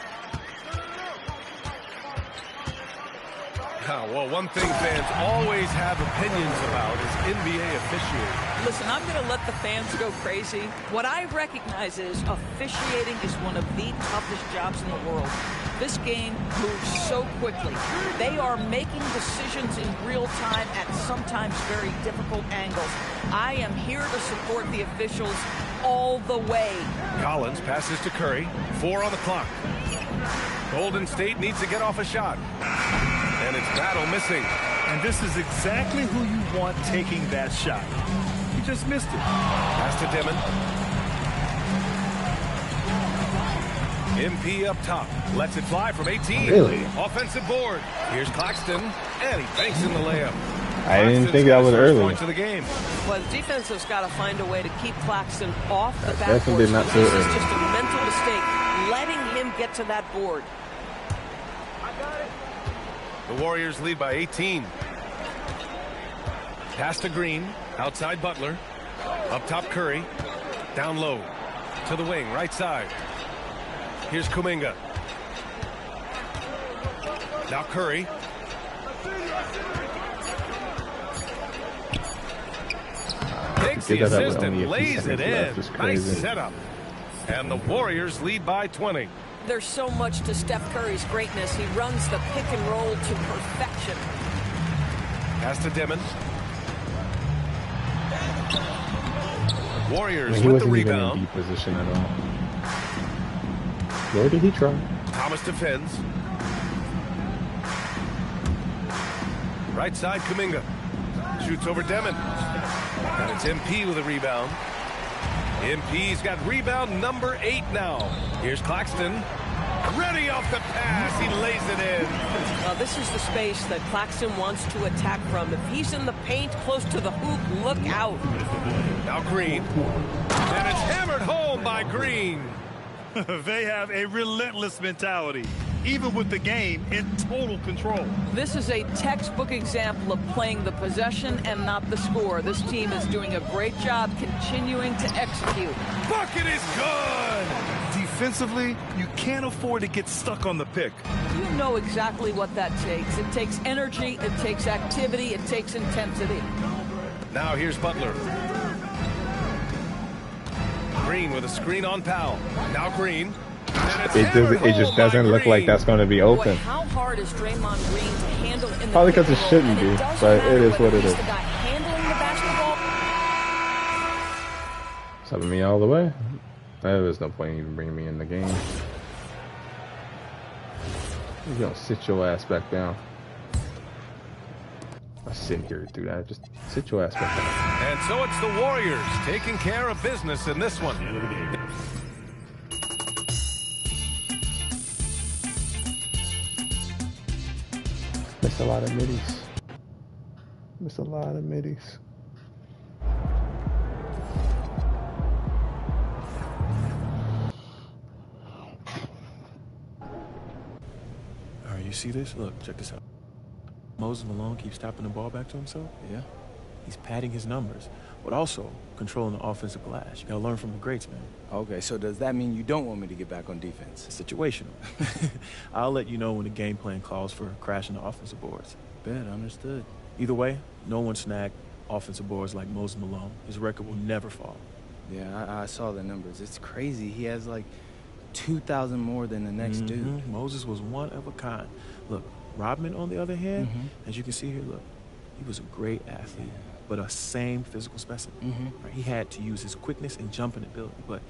Well, one thing fans always have opinions about is NBA officiating. Listen, I'm going to let the fans go crazy. What I recognize is officiating is one of the toughest jobs in the world. This game moves so quickly. They are making decisions in real time at sometimes very difficult angles. I am here to support the officials all the way. Collins passes to Curry. 4 on the clock. Golden State needs to get off a shot. And it's Battle missing. And this is exactly who you want taking that shot. He just missed it. Pass to Dimon. MP up top. Lets it fly from 18. Really? Offensive board. Here's Claxton. And he banks in the layup. I didn't think that was early. Point to the game. Well, the defense has got to find a way to keep Claxton off the backboard. Definitely not so This is early. just a mental mistake, letting him get to that board. The Warriors lead by 18. Pass to Green. Outside Butler. Up top Curry. Down low. To the wing. Right side. Here's Kuminga. Now Curry. Takes the assist and lays it in. Nice setup. And the Warriors lead by 20. There's so much to Steph Curry's greatness. He runs the pick and roll to perfection. Pass to Dimon. Warriors He with the wasn't even in rebound. deep position at all. Where did he try? Thomas defends. Right side, Kuminga. Shoots over Demon. And it's MP with a rebound. MP's got rebound number 8 now. Here's Claxton. Ready off the pass. He lays it in. This is the space that Claxton wants to attack from. If he's in the paint close to the hoop, look out. Now Green. And it's hammered home by Green. They have a relentless mentality, even with the game in total control. This is a textbook example of playing the possession and not the score. This team is doing a great job continuing to execute. Bucket is good. Defensively, you can't afford to get stuck on the pick. You know exactly what that takes. It takes energy, it takes activity, it takes intensity. Now here's Butler. Green with a screen on Powell. Now Green. It just doesn't look like that's going to be open. Boy, how hard is Draymond Green to handle in the Probably because it shouldn't be, but it is what it is. The guy handling the basketball. Subbing me all the way. There's no point in even bringing me in the game. You don't sit your ass back down. I sit here and do that. Just sit your ass back down. And so it's the Warriors taking care of business in this one. Miss a lot of middies. Miss a lot of middies. Alright, you see this? Look, check this out. Moses Malone keeps tapping the ball back to himself. Yeah. He's padding his numbers, but also controlling the offensive glass. You gotta learn from the greats, man. Okay, so does that mean you don't want me to get back on defense? It's situational. I'll let you know when the game plan calls for crashing the offensive boards. Bet, understood. Either way, no one snagged offensive boards like Moses Malone. His record will never fall. Yeah, I saw the numbers. It's crazy. He has like 2,000 more than the next dude. Moses was one of a kind. Look, Rodman, on the other hand, as you can see here, look, he was a great athlete, but a same physical specimen. Right? He had to use his quickness and jumping ability, but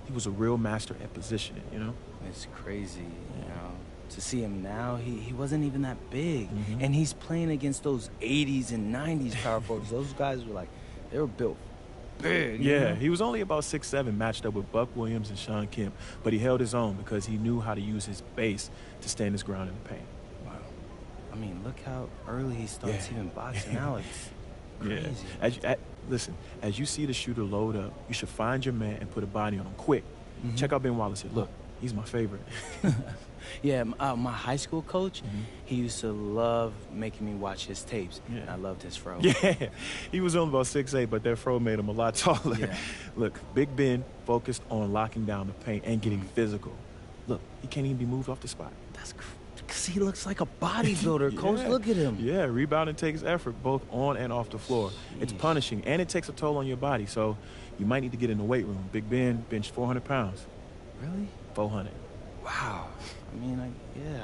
he was a real master at positioning, you know? It's crazy, you know. To see him now, he wasn't even that big. And he's playing against those 80s and 90s power forwards. Those guys were like, they were built big. Yeah, you know? he was only about 6'7", matched up with Buck Williams and Sean Kemp, but he held his own because he knew how to use his base to stand his ground in the paint. I mean, look how early he starts even boxing out. It's crazy. Listen, as you see the shooter load up, you should find your man and put a body on him quick. Check out Ben Wallace here. Look, he's my favorite. Yeah, my high school coach, he used to love making me watch his tapes. And I loved his fro. Yeah, he was only about 6'8", but that fro made him a lot taller. Yeah. Look, Big Ben focused on locking down the paint and getting physical. Look, he can't even be moved off the spot. That's because he looks like a bodybuilder, Coach. Look at him. Yeah, rebounding takes effort, both on and off the floor. It's punishing, and it takes a toll on your body, so you might need to get in the weight room. Big Ben benched 400 pounds. Really? 400. Wow. I mean,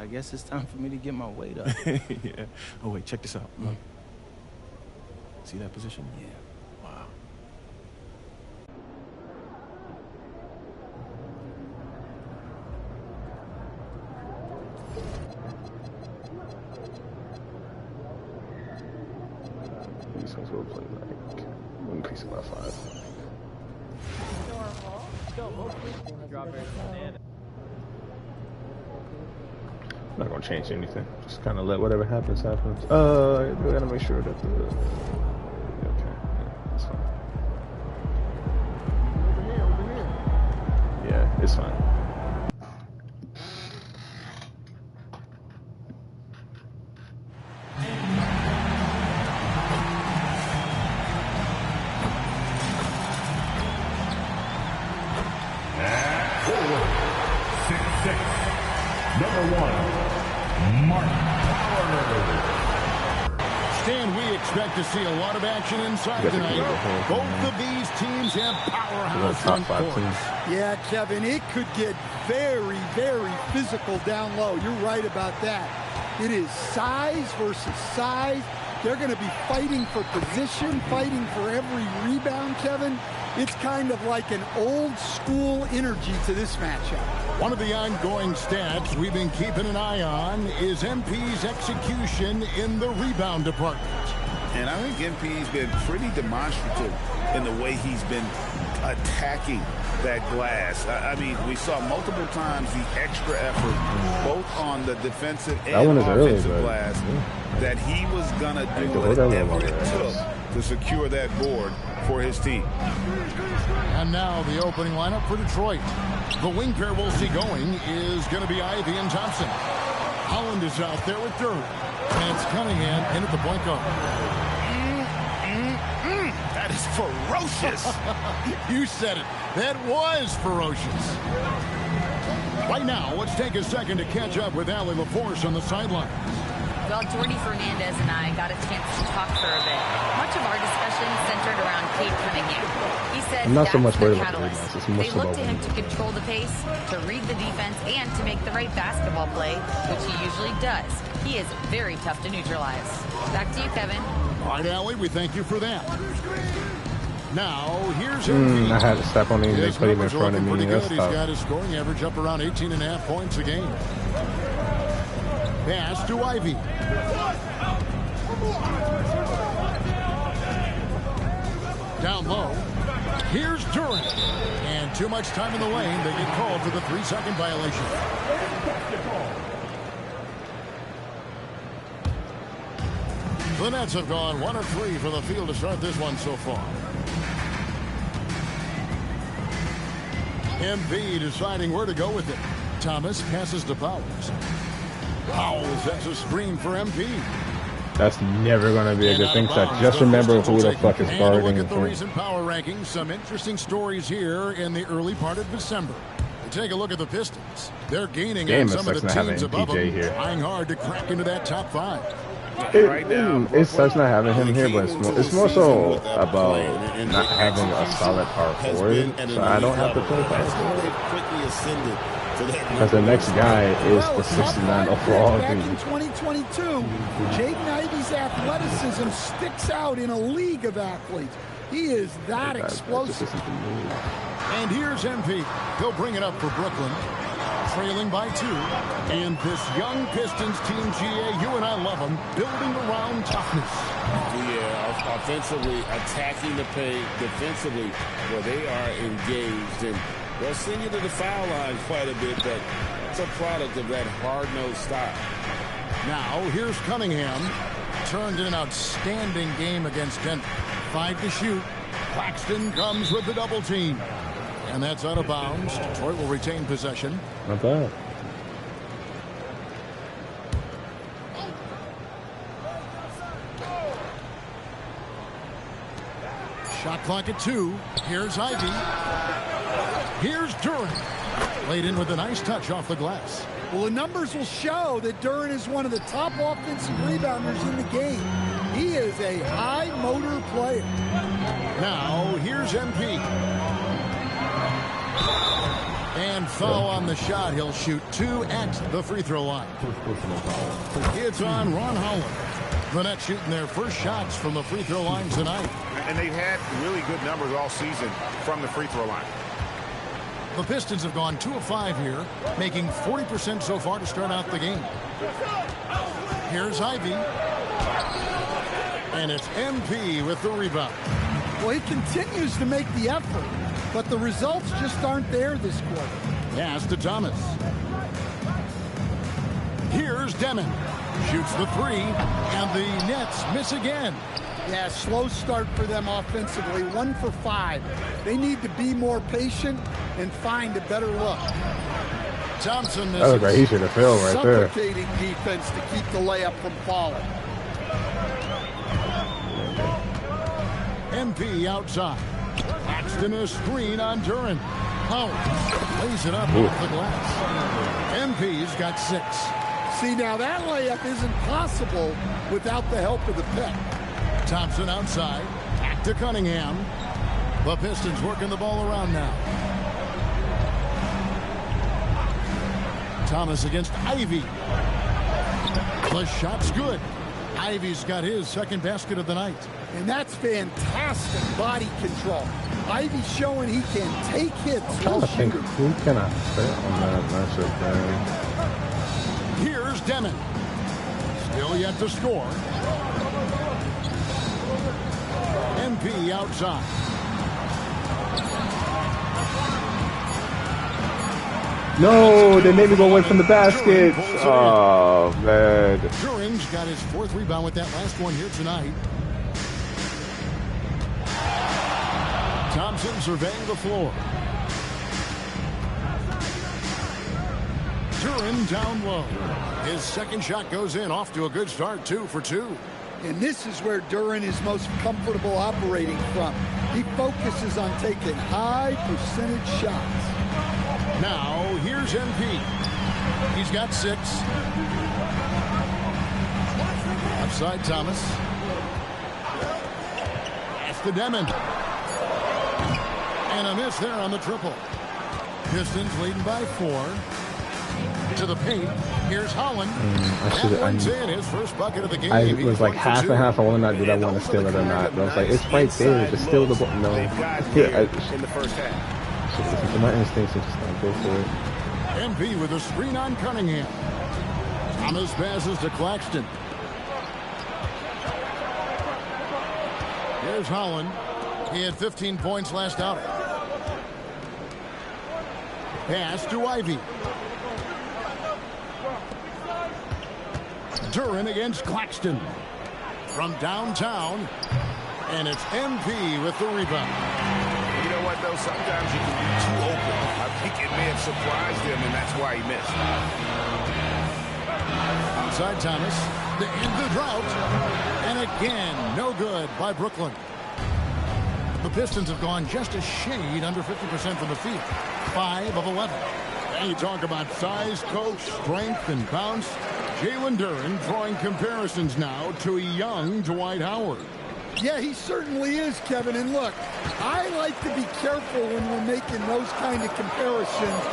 I guess it's time for me to get my weight up. Yeah. Oh, wait, check this out. See that position? Yeah. Wow. These guys will play like one piece about 5. I'm not gonna change anything. Just kind of let whatever happens happens. We gotta make sure that the that's fine. Yeah, it's fine. Stan, we expect to see a lot of action inside tonight. Both of these teams have powerhouse front courts. Yeah, Kevin, it could get very, very physical down low. You're right about that. It is size versus size. They're going to be fighting for position, fighting for every rebound, Kevin. It's kind of like an old school energy to this matchup. One of the ongoing stats we've been keeping an eye on is MP's execution in the rebound department. And I think MP's been pretty demonstrative in the way he's been attacking that glass. I mean, we saw multiple times the extra effort, both on the defensive and offensive glass, that he was going to do whatever it took to secure that board for his team. And now the opening lineup for Detroit. The wing pair we'll see going is going to be Ivy and Thompson. Holland is out there with Dirk. And it's Cunningham in at the point guard. That is ferocious. You said it. That was ferocious. Right now, let's take a second to catch up with Allie LaForce on the sideline. Well, Jordy Fernandez and I got a chance to talk for a bit. Much of our discussion centered around Cade Cunningham. He said I'm not so much worried the about the catalyst. rebounds. It's much They look about to him to control the pace, to read the defense, and to make the right basketball play, which he usually does. He is very tough to neutralize. Back to you, Kevin. All right, Allie, we thank you for that. Now, here's MP. I had to step on him. They His put him in numbers are front of looking me. pretty That's good. He's tough. got his scoring average up around 18.5 points a game. Pass to Ivy. Down low. Here's Durant. And too much time in the lane. They get called for the 3-second violation. The Nets have gone 1 of 3 from the field to start this one so far. MP deciding where to go with it. Thomas passes to Powers. Powell sets a screen for MP. That's never going to be a good thing. So just remember who the fuck is guarding Look at the him. recent power rankings. Some interesting stories here in the early part of December. Take a look at the Pistons. They're gaining on some of the teams above them, trying hard to crack into that top 5. It sucks not having him here, but it's more so about not having a solid power forward, so I don't have to play power forward. Because the next guy is the 69 overall Back team. in 2022, Jaden Ivey's athleticism sticks out in a league of athletes. He is that explosive. And here's MP. He'll bring it up for Brooklyn. Trailing by 2. And this young Pistons team, GA, you and I love them, building around toughness. Yeah, offensively, attacking the paint, defensively, where they are engaged. And they'll send you to the foul line quite a bit, but it's a product of that hard-nosed style. Now, here's Cunningham. Turned in an outstanding game against Denver. 5 to shoot. Claxton comes with the double team. And that's out of bounds. Detroit will retain possession. Not bad. Shot clock at 2. Here's Ivy. Here's Durant. Laid in with a nice touch off the glass. Well, the numbers will show that Durant is one of the top offensive rebounders in the game. He is a high motor player. Now, here's MP. And foul on the shot. He'll shoot 2 at the free throw line. It's on Ron Howard. The Nets shooting their first shots from the free throw line tonight. And they've had really good numbers all season from the free throw line. The Pistons have gone 2 of 5 here, making 40% so far to start out the game. Here's Ivy. And it's MP with the rebound. Well, he continues to make the effort, but the results just aren't there this quarter. Pass to Thomas. Here's Demon. Shoots the 3, and the Nets miss again. Yeah, slow start for them offensively. 1 for 5. They need to be more patient and find a better look. Thompson misses. That was right. He should have failed right there. Suffocating defense to keep the layup from falling. MP outside. Paxton a screen on Durant. Powers lays it up off the glass. MP's got 6. See, now that layup isn't possible without the help of the pick. Thompson outside. Back to Cunningham. The Pistons working the ball around now. Thomas against Ivy. The shot's good. Ivy's got his second basket of the night. And that's fantastic body control. Ivy's showing he can take hits while shooting. Who can I fit on that matchup, man? Here's Demon. Still yet to score. MP outside. No, they made me go away from the basket. Oh, man. Durant's got his 4th rebound with that last one here tonight. Thompson surveying the floor. Durant down low. His second shot goes in, off to a good start, 2 for 2. And this is where Durant is most comfortable operating from. He focuses on taking high percentage shots. Now, here's MP. He's got 6. Outside Thomas. That's the Demon. And a miss there on the triple. Pistons leading by 4. To the paint. Here's Holland. That one's in his first bucket of the game. I was like half and half. I want to not do that. I want to steal it or not. But I was like, it's right there. Just steal the ball. No. Here in the first half. My instincts is just like, go for it. MP with a screen on Cunningham. Thomas passes to Claxton. Here's Holland. He had 15 points last outing. Pass to Ivy. Duran against Claxton. From downtown. And it's MP with the rebound. You know what, though? Sometimes you can be too open. I think it may have surprised him, and that's why he missed. Outside Thomas. To end the drought. And again, no good by Brooklyn. The Pistons have gone just a shade under 50% from the field. 5 of 11. And you talk about size, coach, strength, and bounce. Jalen Duran drawing comparisons now to a young Dwight Howard. Yeah, he certainly is, Kevin. And look, I like to be careful when we're making those kind of comparisons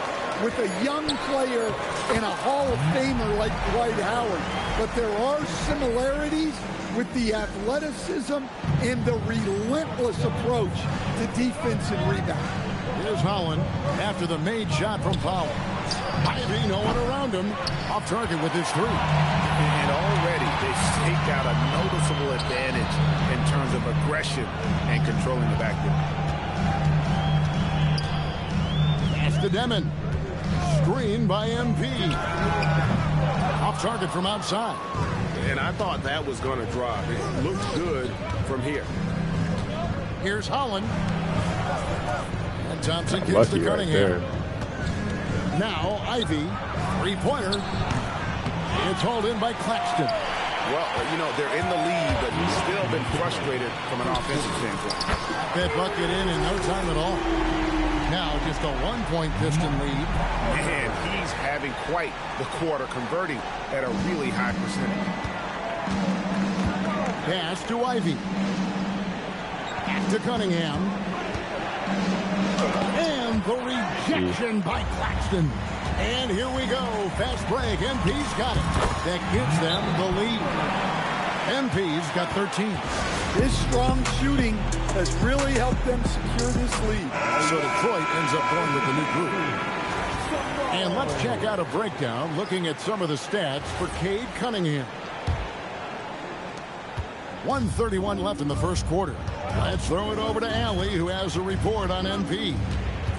with a young player and a Hall of Famer like Dwight Howard. But there are similarities with the athleticism and the relentless approach to defense and rebound. Here's Holland after the made shot from Powell. Ivy, no one around him. Off target with his three. And already they've staked out a noticeable advantage in terms of aggression and controlling the backcourt. Pass to Demon. Screen by MP. Off target from outside. And I thought that was going to drop. It looked good from here. Here's Holland. And Thompson gets to Cunningham. Now Ivy, three-pointer. It's hauled in by Claxton. Well, you know, they're in the lead, but he's still been frustrated from an offensive standpoint. That bucket in no time at all. Now just a 1-point Piston lead. And he's having quite the quarter, converting at a really high percentage. Pass to Ivy. Back to Cunningham. And the rejection by Claxton. And here we go. Fast break. MP's got it. That gives them the lead. MP's got 13. His strong shooting has really helped them secure this lead. So Detroit ends up going with the new group. And let's check out a breakdown looking at some of the stats for Cade Cunningham. 1:31 left in the first quarter. Let's throw it over to Allie, who has a report on MP.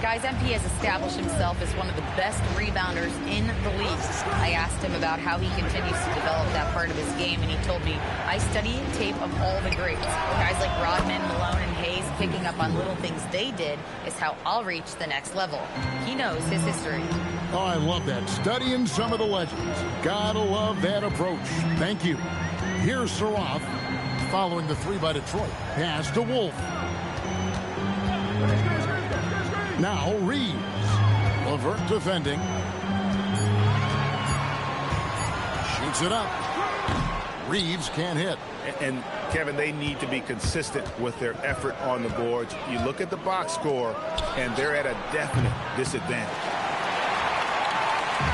Guys, MP has established himself as one of the best rebounders in the league. I asked him about how he continues to develop that part of his game, and he told me, I study tape of all the greats. Guys like Rodman, Malone, and Hayes picking up on little things they did is how I'll reach the next level. He knows his history. Oh, I love that. Studying some of the legends. Gotta love that approach. Thank you. Here's Saroff following the three by Detroit. Pass to Wolf. Now Reeves. LeVert defending. Shoots it up. Reeves can't hit. And Kevin, they need to be consistent with their effort on the boards. You look at the box score, and they're at a definite disadvantage.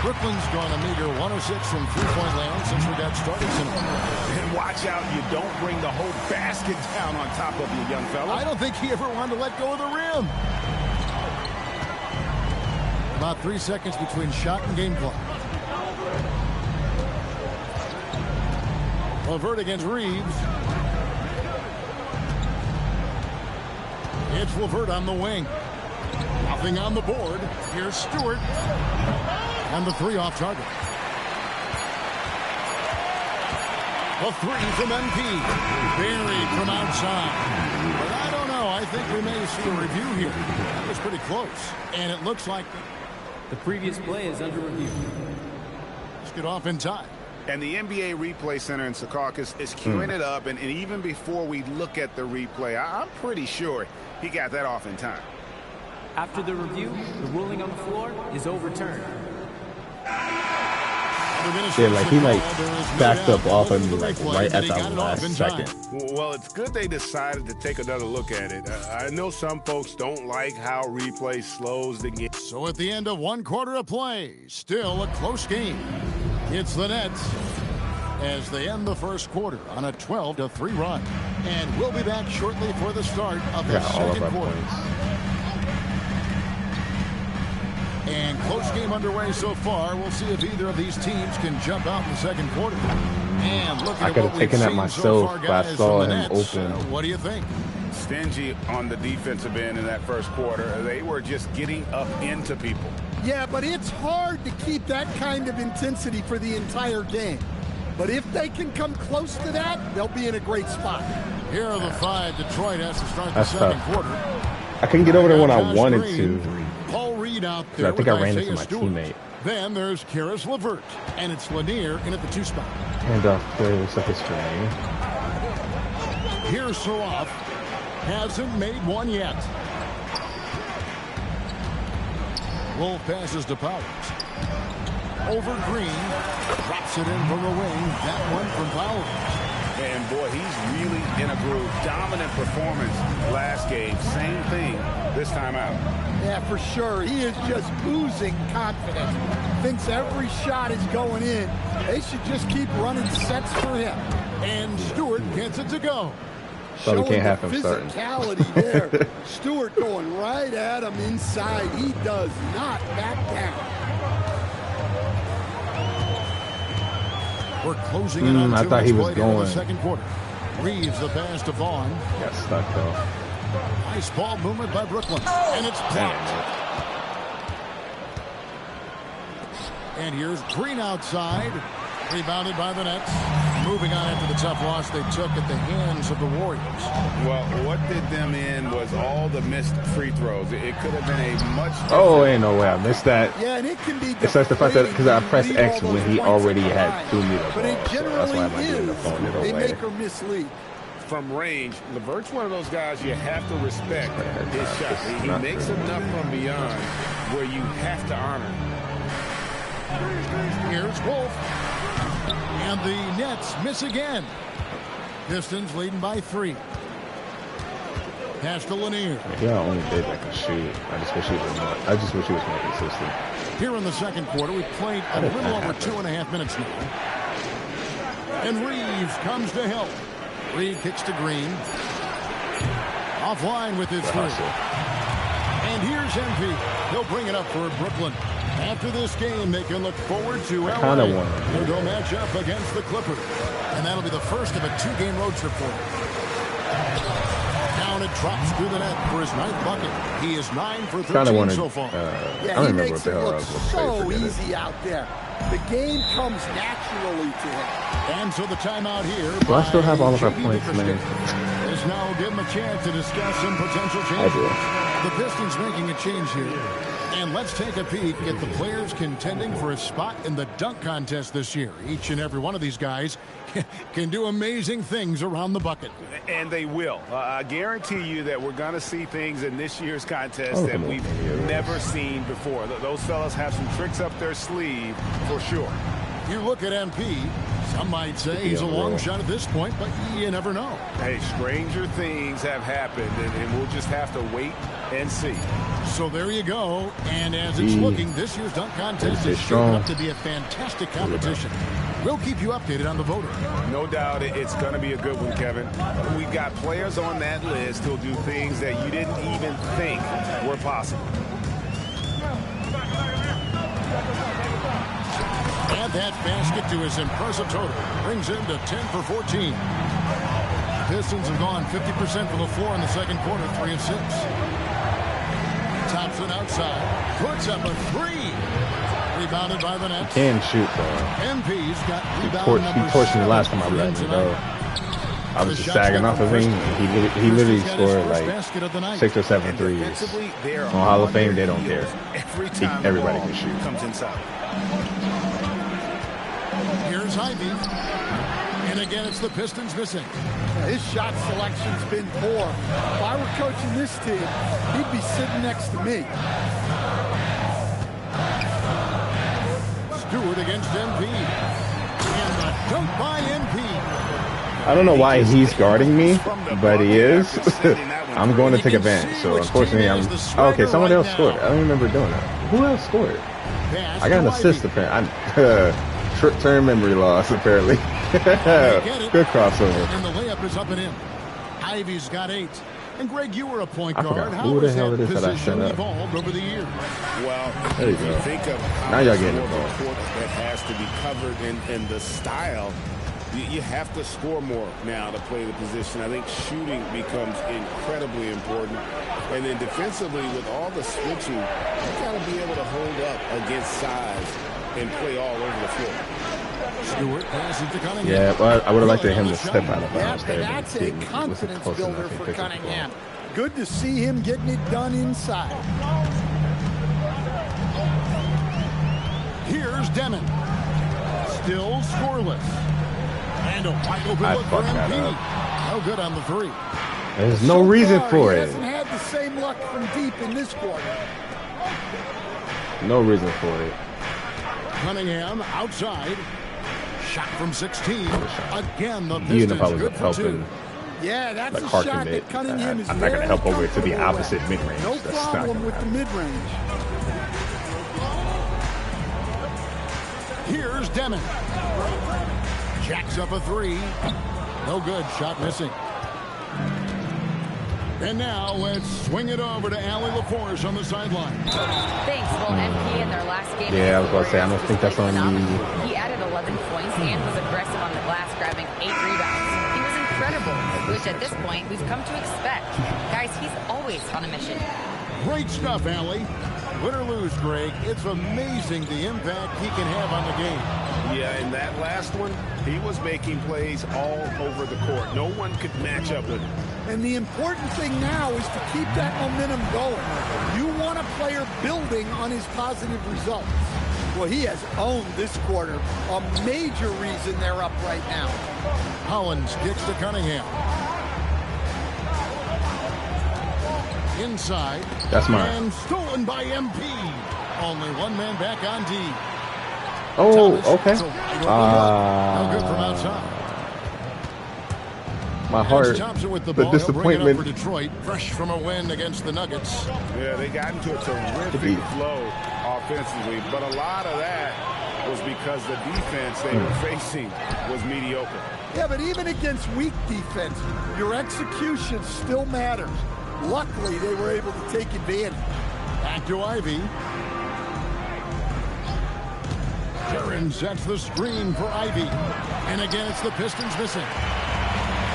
Brooklyn's gone a meager 106 from three-point land since we got started tonight. And watch out, you don't bring the whole basket down on top of you, young fella. I don't think he ever wanted to let go of the rim. About 3 seconds between shot and game clock. LeVert against Reeves. It's LeVert on the wing. Nothing on the board. Here's Stewart. And the three off target. The three from MP. Buried from outside. But I don't know. I think we may see a review here. That was pretty close. And it looks like the previous play is under review. Let's get off in time. And the NBA Replay Center in Secaucus is queuing it up. And even before we look at the replay, I'm pretty sure he got that off in time. After the review, the ruling on the floor is overturned. The Yeah, like he like backed up off of me like right at the last second. Well, it's good they decided to take another look at it. I know some folks don't like how replay slows the game. So at the end of 1 quarter of play, still a close game. It's the Nets as they end the first quarter on a 12-3 run. And we'll be back shortly for the start of the second quarter. And close game underway so far. We'll see if either of these teams can jump out in the second quarter. And look at I could have taken that myself, but I saw him open. What do you think? Stingy on the defensive end in that first quarter. They were just getting up into people. Yeah, but it's hard to keep that kind of intensity for the entire game. But if they can come close to that, they'll be in a great spot. Here are the 5 Detroit has to start the second quarter. I couldn't get over there when I wanted to. Paul Reed out there. I think I ran into my teammate. Then there's Karis LeVert, and it's Lanier in at the 2 spot. Handoff play looks like it's for me. Here's Saroff. Hasn't made one yet. Wolf passes to Powers. Over Green. Drops it in from the wing. That one from Powers. And boy, he's really in a groove. Dominant performance last game. Same thing this time out. Yeah, for sure. He is just oozing confidence. Thinks every shot is going in. They should just keep running sets for him. And Stewart gets it to go. Probably can't have him starting. Physicality there. Stewart going right at him inside. He does not back down. We're closing in on 2 I thought he was going. The second quarter. Reeves the pass to Vaughn. Got stuck though. Nice ball movement by Brooklyn. And it's blocked. And here's Green outside. Rebounded by the Nets. Moving on after the tough loss they took at the hands of the Warriors. Well, what did them in was all the missed free throws. It could have been a much... Oh, ain't no way I missed that. Yeah, and it can be... It's such the fact that because I pressed X when he already had threw me the ball. But it generally so that's why I'm doing the phone it away. They make her mislead. From range, LeVert's one of those guys you have to respect his shot. He makes enough from beyond where you have to honor. Here's Wolf. And the Nets miss again. Pistons leading by 3. Pass to Lanier. Yeah, only did like a shoot. I just wish he was more consistent. Here in the second quarter, we've played a little over 2.5 minutes now. And Reeves comes to help. Reed kicks to Green. Offline with his 3. And here's MP. He'll bring it up for Brooklyn. After this game, they can look forward to LA. They'll go match up against the Clippers. And that'll be the first of a 2-game road trip for him. Down it drops through the net for his 9th bucket. He is 9 for 13 so far. Yeah, he makes it look so easy out there. The game comes naturally to him. And so the timeout here. Do I still have all of our points, man? Is now give him a chance to discuss some potential changes. The Pistons making a change here. And let's take a peek at the players contending for a spot in the dunk contest this year. Each and every one of these guys can do amazing things around the bucket. And they will. I guarantee you that we're going to see things in this year's contest that we've never seen before. Those fellas have some tricks up their sleeve for sure. You look at MP, some might say he's a long shot at this point, but you never know. Hey, stranger things have happened, and we'll just have to wait and see. So there you go. And as it's looking, this year's dunk contest is shaping up to be a fantastic competition. We'll keep you updated on the voting. No doubt it's going to be a good one, Kevin. We've got players on that list who'll do things that you didn't even think were possible. Add that basket to his impressive total. Brings him to 10 for 14. Pistons have gone 50% from the floor in the second quarter, 3 of 6. Thompson outside. Puts up a 3. Rebounded by the Nets. Can shoot, though. MP's got rebound He torched me the last time I let him go. I was just sagging off of him. He literally scored like 6 or 7 threes. On Hall of Fame, they don't care. Everybody can shoot. Comes inside. Here's Ivy. And again, it's the Pistons missing. His shot selection's been poor. If I were coaching this team, he'd be sitting next to me. Stewart against MP. And the dunk by MP. I don't know why he's guarding me, but he is. I'm going to take advantage. So unfortunately, okay, someone else scored. I don't remember doing that. Who else scored? I got an assist apparently. Short-term memory loss apparently. Good crossover. And the layup is up and in. Ivy's got 8. And Greg, you were a point guard. Who the hell it is that I set up? Evolved over the years. Well, there you go. Think of now y'all getting involved. That has to be covered in the style. You have to score more now to play the position. I think shooting becomes incredibly important. And then defensively, with all the switching, you got to be able to hold up against size and play all over the floor. Stewart passes to Cunningham. Yeah, well, I would have liked him to step out of bounds there. That's a confidence builder for Cunningham. Good to see him getting it done inside. Here's Demon. Still scoreless. And a wide open look for MP. No good on the 3. There's no reason for it. He hasn't had the same luck from deep in this quarter. No reason for it. Cunningham outside. Shot from 16. Again, the Even if I Pistons was good for 2. helping, Yeah, that's like a harking shot it, that Cunningham is I'm not going to help over it to the comfortable opposite with. mid-range. No That's not problem gonna with the happen. mid-range. Here's Demon. Jacks up a 3. No good. Shot missing. And now let's swing it over to Allie LaForce on the sideline. Thanks. Well, MP in their last game. Yeah, I was going to say, I don't think that's on you. He added 11 points and was aggressive on the glass, grabbing 8 rebounds. He was incredible, which at this point we've come to expect. Guys, he's always on a mission. Great stuff, Allie. Win or lose, Greg, it's amazing the impact he can have on the game. Yeah, in that last one, he was making plays all over the court. No one could match up with him. And the important thing now is to keep that momentum going. You want a player building on his positive results. Well, he has owned this quarter. A major reason they're up right now. Hollins kicks to Cunningham. Inside. That's mine. And stolen by MP. Only one man back on D. Oh, okay. No good from outside. My heart, Thompson with the disappointment. For Detroit, fresh from a win against the Nuggets. Yeah, they got into a terrific flow offensively, but a lot of that was because the defense they were facing was mediocre. Yeah, but even against weak defense, your execution still matters. Luckily, they were able to take advantage. Back to Ivy. Jaron sets the screen for Ivy. And again, it's the Pistons missing.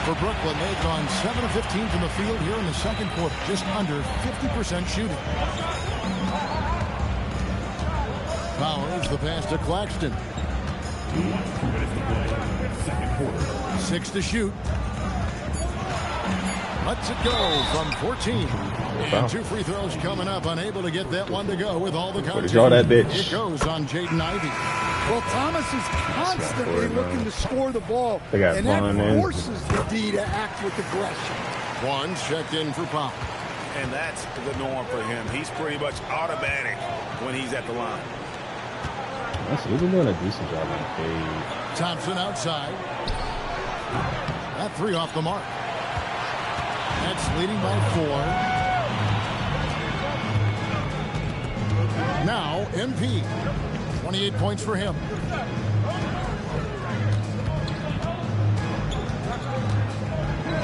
For Brooklyn, they've gone 7 of 15 from the field here in the second quarter. Just under 50% shooting. Powers the pass to Claxton. 6 to shoot. Lets it go from 14. And 2 free throws coming up. Unable to get that one to go with all the contact. Draw that bitch. It goes on Jaden Ivey. Well, Thomas is constantly looking to score the ball. And that forces the D to act with aggression. One checked in for Pop. And that's the norm for him. He's pretty much automatic when he's at the line. We've been doing a decent job on fade. Thompson outside. That 3 off the mark. That's leading by 4. Now MP. 28 points for him.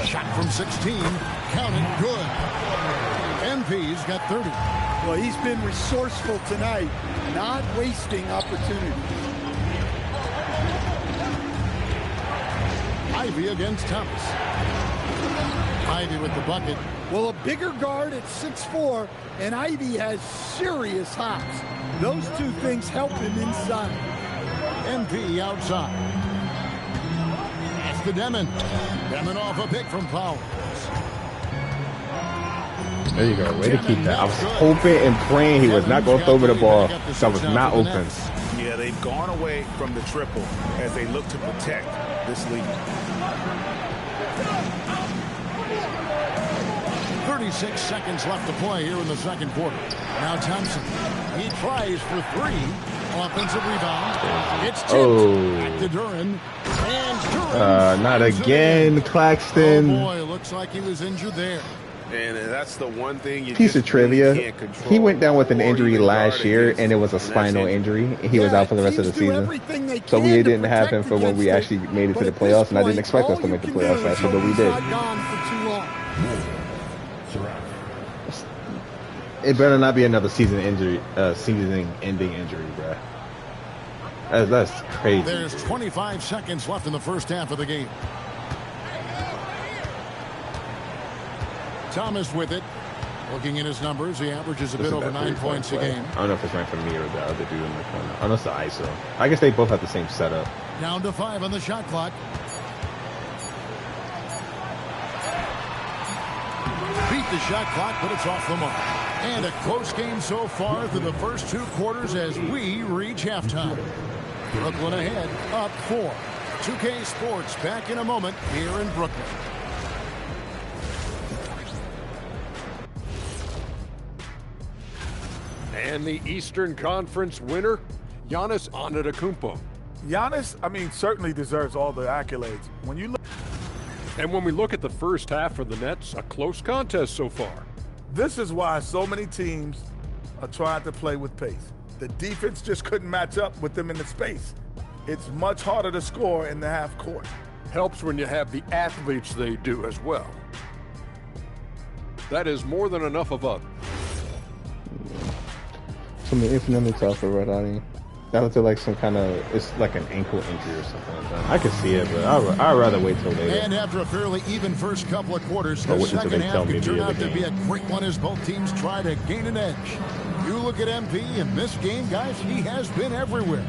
Shot from 16. Counted. Good. MP's got 30. Well, he's been resourceful tonight, not wasting opportunities. Ivy against Thomas. Ivy with the bucket. Well, a bigger guard at 6'4", and Ivy has serious hops. Those 2 things help him inside. MP outside. That's to Demon. Demon off a pick from Powers. There you go. Way to keep that. I was hoping and praying he was not going to throw me the ball. That was not open. Yeah, they've gone away from the triple as they look to protect this lead. 36 seconds left to play here in the second quarter. Now Thompson. He tries for 3. Offensive rebound. It's tipped back to Duran. And Duran not again, Claxton. Oh boy, looks like he was injured there. And that's the one thing you Piece of trivia. Really can't control. He went down with an injury last year, and it was a spinal injury. He was out for the rest of the season. So we didn't have him for when we actually made it to the playoffs, and I didn't expect us to make the playoffs last year, but we did. It better not be another season-ending injury, bro. That's crazy. There's 25 seconds left in the first half of the game. Thomas with it. Looking at his numbers, he averages a bit over 9 points a game. I don't know if it's right for me or the other dude in the corner. Oh, no, it's the ISO. I guess they both have the same setup. Down to 5 on the shot clock. Beat the shot clock, but it's off the mark. And a close game so far through the first 2 quarters as we reach halftime. Brooklyn ahead, up 4. 2K Sports back in a moment here in Brooklyn. And the Eastern Conference winner, Giannis Antetokounmpo. Giannis, I mean, certainly deserves all the accolades. When you look, and when we look at the first half for the Nets, a close contest so far. This is why so many teams are trying to play with pace. The defense just couldn't match up with them in the space. It's much harder to score in the half court. Helps when you have the athletes they do as well. That is more than enough of a... Something infinitely tough for Red Eye. Down until like some kind of, it's like an ankle injury or something like that. I could see it, but I'd rather wait till later. And after a fairly even first couple of quarters, the second half could turn out to be a great one as both teams try to gain an edge. You look at MP in this game, guys, he has been everywhere.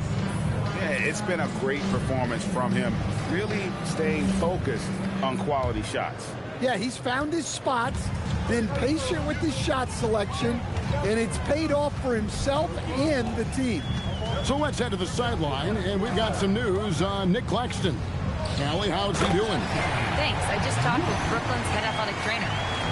Yeah, it's been a great performance from him, really staying focused on quality shots. Yeah, he's found his spots, been patient with his shot selection, and it's paid off for himself and the team. So let's head to the sideline, and we've got some news on Nick Claxton. Allie, how's he doing? Thanks. I just talked with Brooklyn's head athletic trainer.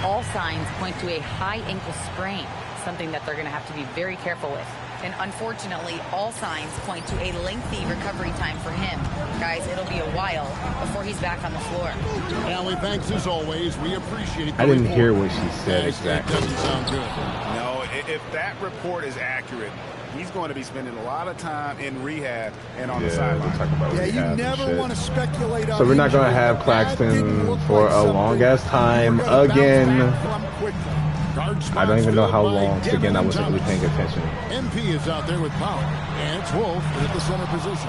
All signs point to a high ankle sprain, something that they're going to have to be very careful with. And unfortunately, all signs point to a lengthy recovery time for him. Guys, it'll be a while before he's back on the floor. Allie, thanks as always. We appreciate the I didn't report. hear what she said exactly. It doesn't sound good. No, if that report is accurate, he's going to be spending a lot of time in rehab and on the sideline. Yeah, you never want to speculate on. So we're not going to have Claxton for a long-ass time again. I don't even know how long. So again, I wasn't really paying attention. MP is out there with power, and it's Wolf at the center position.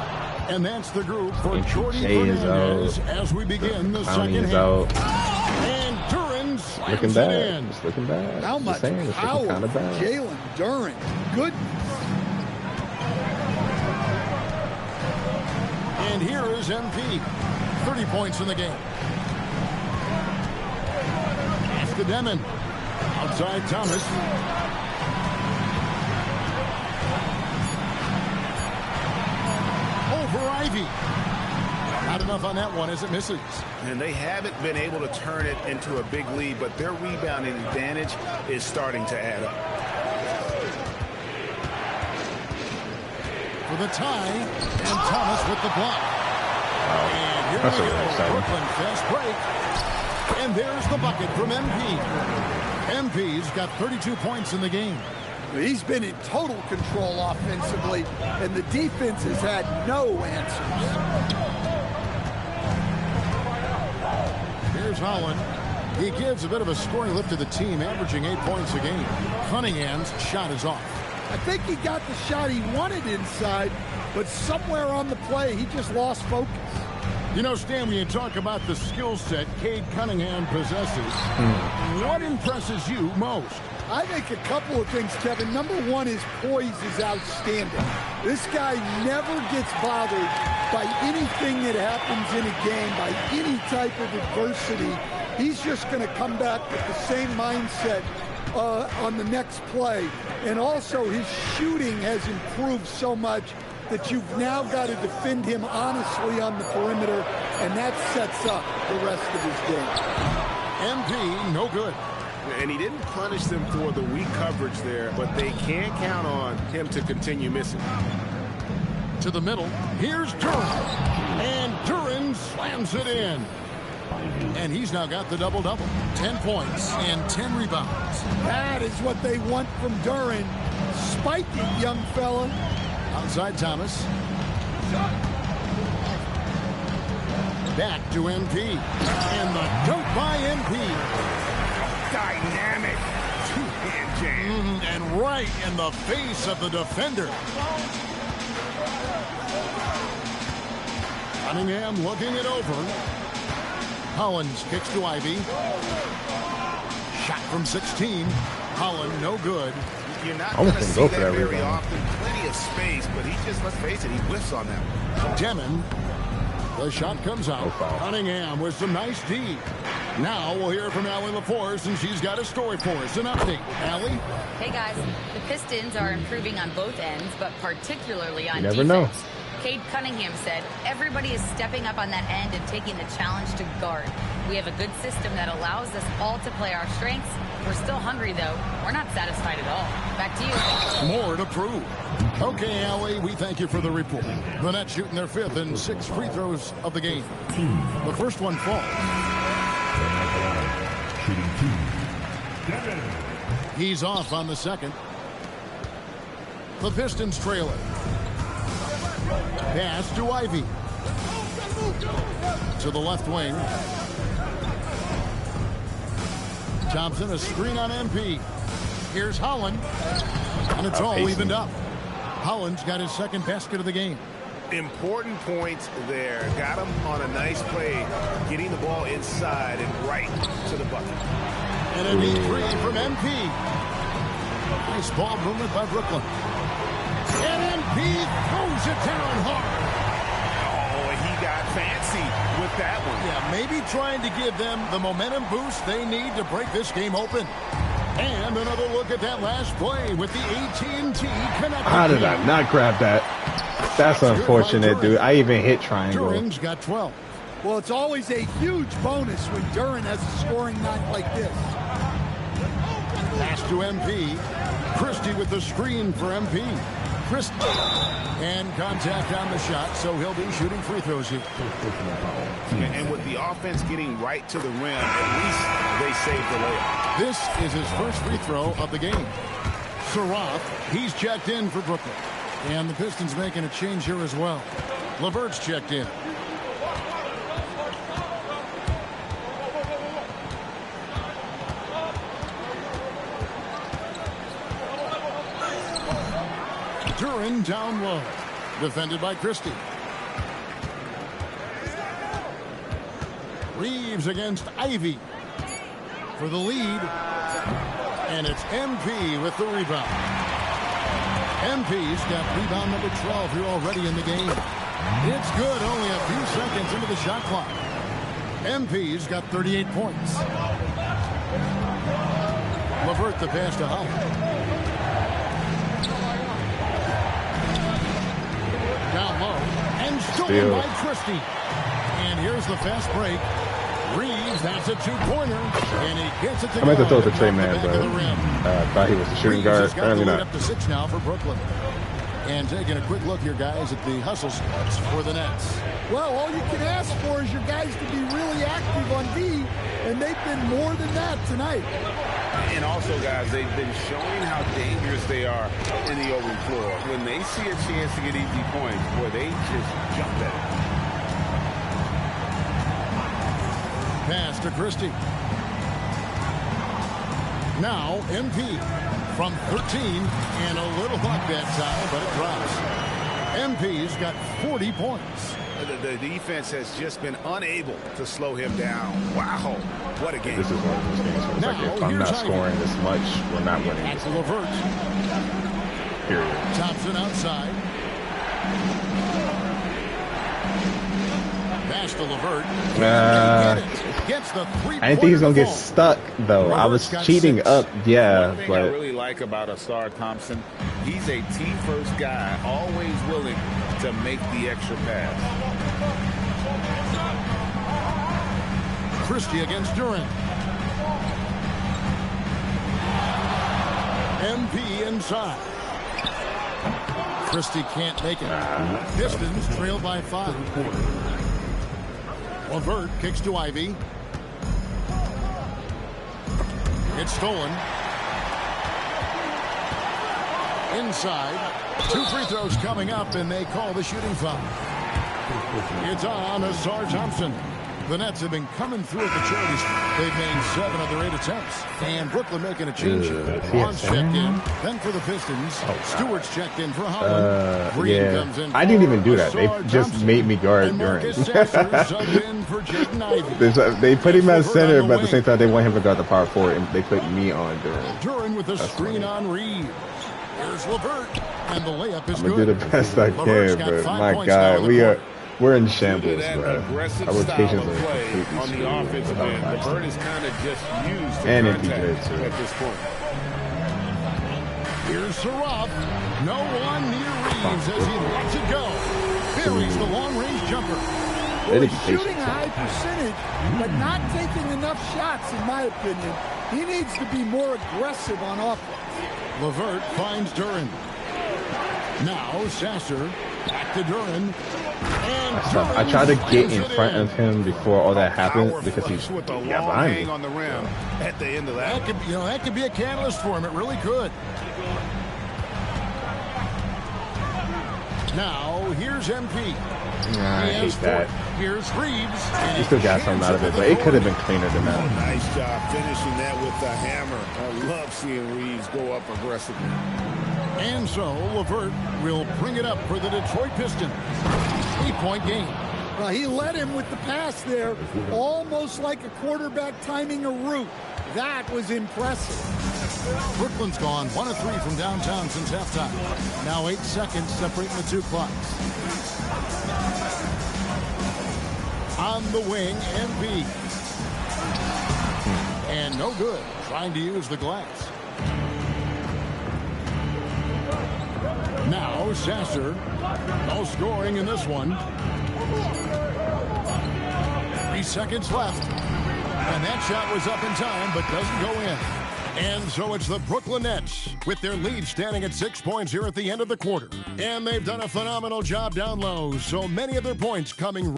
And that's the group for Jordy Fernandez as we begin the second half. And Duran's looking bad. It's looking bad. How much power, kind of bad. Jalen Duran. Good. And here is MP. 30 points in the game. Pass to Demon. Outside Thomas. Over Ivy. Not enough on that one as it misses. And they haven't been able to turn it into a big lead, but their rebounding advantage is starting to add up. For the tie, and Thomas with the block. And here That's we really go. exciting. Brooklyn fast break. And there's the bucket from MP. MP's got 32 points in the game. He's been in total control offensively, and the defense has had no answers. Here's Holland. He gives a bit of a scoring lift to the team, averaging 8 points a game. Cunningham's shot is off. I think he got the shot he wanted inside, but somewhere on the play, he just lost focus. You know, Stan, when you talk about the skill set Cade Cunningham possesses, what impresses you most? I think a couple of things, Kevin. Number one, his poise is outstanding. This guy never gets bothered by anything that happens in a game, by any type of adversity. He's just going to come back with the same mindset on the next play. And also, his shooting has improved so much that you've now got to defend him honestly on the perimeter, and that sets up the rest of his game. MP, no good. And he didn't punish them for the weak coverage there, but they can't count on him to continue missing. To the middle. Here's Duren. And Duren slams it in. And he's now got the double-double. 10 points and 10 rebounds. That is what they want from Duren. Spike it, young fella. Outside Thomas. Back to MP. And the dunk by MP. Dynamic two-hand jam. And right in the face of the defender. Cunningham looking it over. Hollins kicks to Ivy. Shot from 16. Holland, no good. You're not going to see that very often. Plenty of space, but he just, let's face it, he whiffs on that. Demon. The shot comes out. Cunningham with some nice D. Now we'll hear from Allie LaForce, and she's got a story for us. An update. Allie? Hey, guys. The Pistons are improving on both ends, but particularly on defense. You never know. Cade Cunningham said, everybody is stepping up on that end and taking the challenge to guard. We have a good system that allows us all to play our strengths. We're still hungry, though. We're not satisfied at all. Back to you. More to prove. Okay, Allie, we thank you for the report. The Nets shooting their 5th and 6th free throws of the game. The first one falls. He's off on the second. The Pistons trail it. Pass to Ivy. To the left wing. Thompson, a screen on MP. Here's Holland. And it's all evened up. Holland's got his second basket of the game. Important points there. Got him on a nice play, getting the ball inside and right to the bucket. And a deep three from MP. Nice ball movement by Brooklyn. And MP throws it down hard. Oh, he got fancy with that one. Yeah, maybe trying to give them the momentum boost they need to break this game open. And another look at that last play with the AT&T connected. How did I not grab that? That's unfortunate, dude. I even hit triangle. Duren's got 12. Well, it's always a huge bonus when Duren has a scoring night like this. Pass to MP. Christie with the screen for MP. Christie. And contact on the shot, so he'll be shooting free throws here. And with the offense getting right to the rim, at least they saved the layup. This is his first free throw of the game. Sarath, he's checked in for Brooklyn. And the Pistons making a change here as well. LeVert's checked in. Duren down low. Defended by Christie. Reeves against Ivy for the lead. And it's MP with the rebound. MP's got rebound number 12 here already in the game. It's good, only a few seconds into the shot clock. MP's got 38 points. LeVert the pass to Holland. Down low. And stolen by Christie. And here's the fast break. Reeves, that's a two-pointer. And he gets it to I meant to throw the Trey Man, but thought he was the shooting guard. Apparently not. Up to 6 now for Brooklyn. And taking a quick look here, guys, at the hustle stats for the Nets. Well, all you can ask for is your guys to be really active on D, and they've been more than that tonight. And also, guys, they've been showing how dangerous they are in the open floor. When they see a chance to get easy points, boy, they just jump at it. Pass to Christie. Now, MP from 13, and a little luck that time, but it drops. MP's got 40 points. The defense has just been unable to slow him down. Wow, what a game. This is one of those games where it's like, if I'm not scoring this much, we're not winning. That's LeVert. Period. Thompson outside. Pass to LeVert. Gets the I didn't think he was going to get stuck, though. I was cheating up, yeah. One thing I really like about Asar Thompson, he's a team-first guy, always willing to make the extra pass. Christie against Duren. MP inside. Christie can't make it. Pistons trail by 5. LeVert kicks to Ivy. It's stolen. Inside. 2 free throws coming up, and they call the shooting foul. It's on Azar Thompson. The Nets have been coming through at the charities. They've made 7 of their 8 attempts. And Brooklyn making a change. Bonds checked in. Then for the Pistons. Stewart's checked in for Holland. Green comes in. I didn't even do that. They just made me guard Duran. They put him at center, but at the same time, they want him to guard the power forward, and they put me on Duran. Duran with the screen on Reed. Here's LeVert. And the layup is good. I'm going to do the best I can, but my God, we're in shambles, bro. Our rotations are completely on the offensive end. LeVert is kind of just used to and contact at this point. Here's Saraf. No one near Reeves as he lets it go. Buries the long-range jumper. Well, he's shooting a high percentage, but not taking enough shots, in my opinion. He needs to be more aggressive on offense. LeVert finds Duran. Now Sasser. Back to Duran. I tried to get in front of him before all that happened because he's behind me. On the rim at the end of that. That could be a catalyst for him. It really could. Now here's MP. I hate that. Here's Reeves. He still got something out of it, but it could have been cleaner than that. Nice job finishing that with the hammer. I love seeing Reeves go up aggressively. And so LeVert will bring it up for the Detroit Pistons. 8-point game. Well, he led him with the pass there, almost like a quarterback timing a route. That was impressive. Brooklyn's gone 1 of 3 from downtown since halftime. Now 8 seconds separating the 2 clocks. On the wing, MB. And no good. Trying to use the glass. Now Sasser. No scoring in this one. 3 seconds left. And that shot was up in time, but doesn't go in. And so it's the Brooklyn Nets with their lead standing at 6 points here at the end of the quarter. And they've done a phenomenal job down low. So many of their points coming.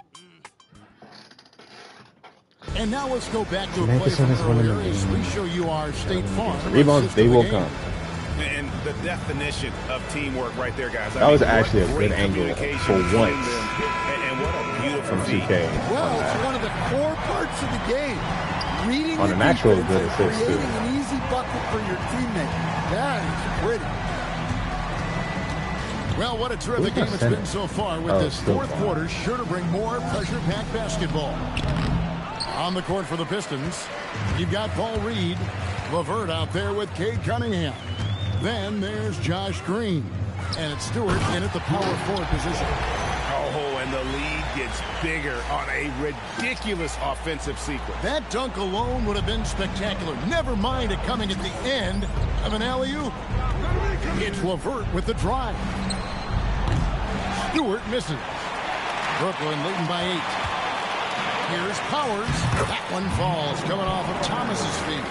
And now let's go back to a play from earlier as we show you our State Farm. Rebounds, they will come. And the definition of teamwork right there, guys. That was actually a good angle for once. And what a beautiful from 2K. Well, it's one of the core parts of the game. Reading on the a natural defense good and assist, creating too. an easy bucket for your teammate. That is pretty. Well, what a terrific game it's been so far with this fourth quarter. Sure to bring more pressure-packed basketball. On the court for the Pistons, you've got Paul Reed. LeVert out there with Cade Cunningham. Then there's Josh Green. And it's Stewart in at the power forward position. Oh, and the lead gets bigger on a ridiculous offensive sequence. That dunk alone would have been spectacular. Never mind it coming at the end of an alley-oop. It's LeVert with the drive. Stewart misses. Brooklyn leading by 8. Here's Powers. That one falls, coming off of Thomas's feet.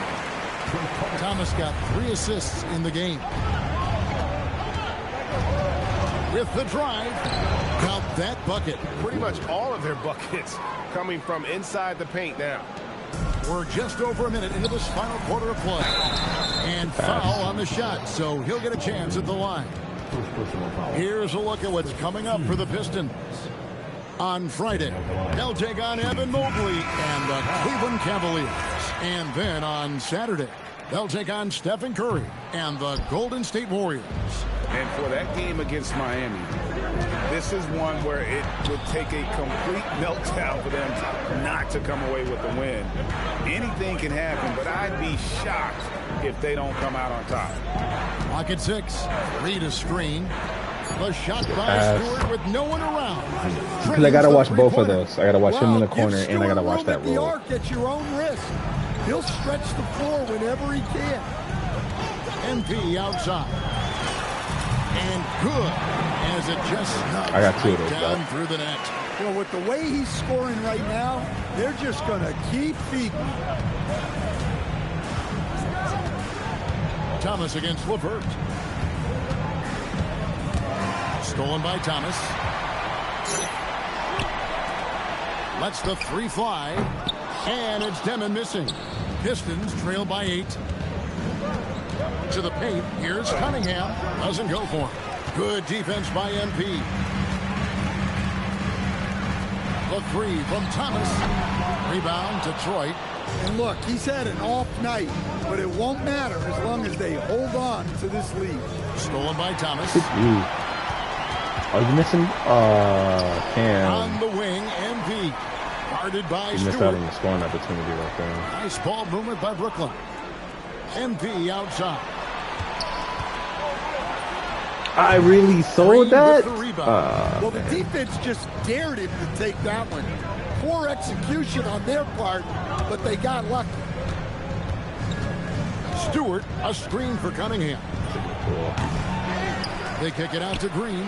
Thomas got 3 assists in the game. With the drive, count that bucket. Pretty much all of their buckets coming from inside the paint now. We're just over a minute into this final quarter of play. And foul on the shot, so he'll get a chance at the line. Here's a look at what's coming up for the Pistons. On Friday, they'll take on Evan Mobley and the Cleveland Cavaliers. And then on Saturday, they'll take on Stephen Curry and the Golden State Warriors. And for that game against Miami, this is one where it would take a complete meltdown for them not to come away with the win. Anything can happen, but I'd be shocked if they don't come out on top. Clock at 6. Read a screen. The shot by Stewart with no one around. Because I got to watch both of those. I got to watch him in the corner, and I got to watch that roll. The arc at your own risk. He'll stretch the floor whenever he can. MP outside. And good as it just I got 2 of those down through the net. Well, with the way he's scoring right now, they're just going to keep feeding. Thomas against LeVert. Stolen by Thomas. Lets the three fly. And it's Demon missing. Pistons trail by 8. To the paint. Here's Cunningham. Doesn't go for him. Good defense by MP. The three from Thomas. Rebound, Detroit. And look, he's had an off night, but it won't matter as long as they hold on to this lead. Stolen by Thomas. Are you missing? Cam. On the wing, MP. Guarded by You missed Stewart. out on the scoring opportunity right there. Nice ball movement by Brooklyn. MP outside. I really sold that? Well, the defense just dared him to take that one. Poor execution on their part, but they got lucky. Stewart, a screen for Cunningham. They kick it out to Green.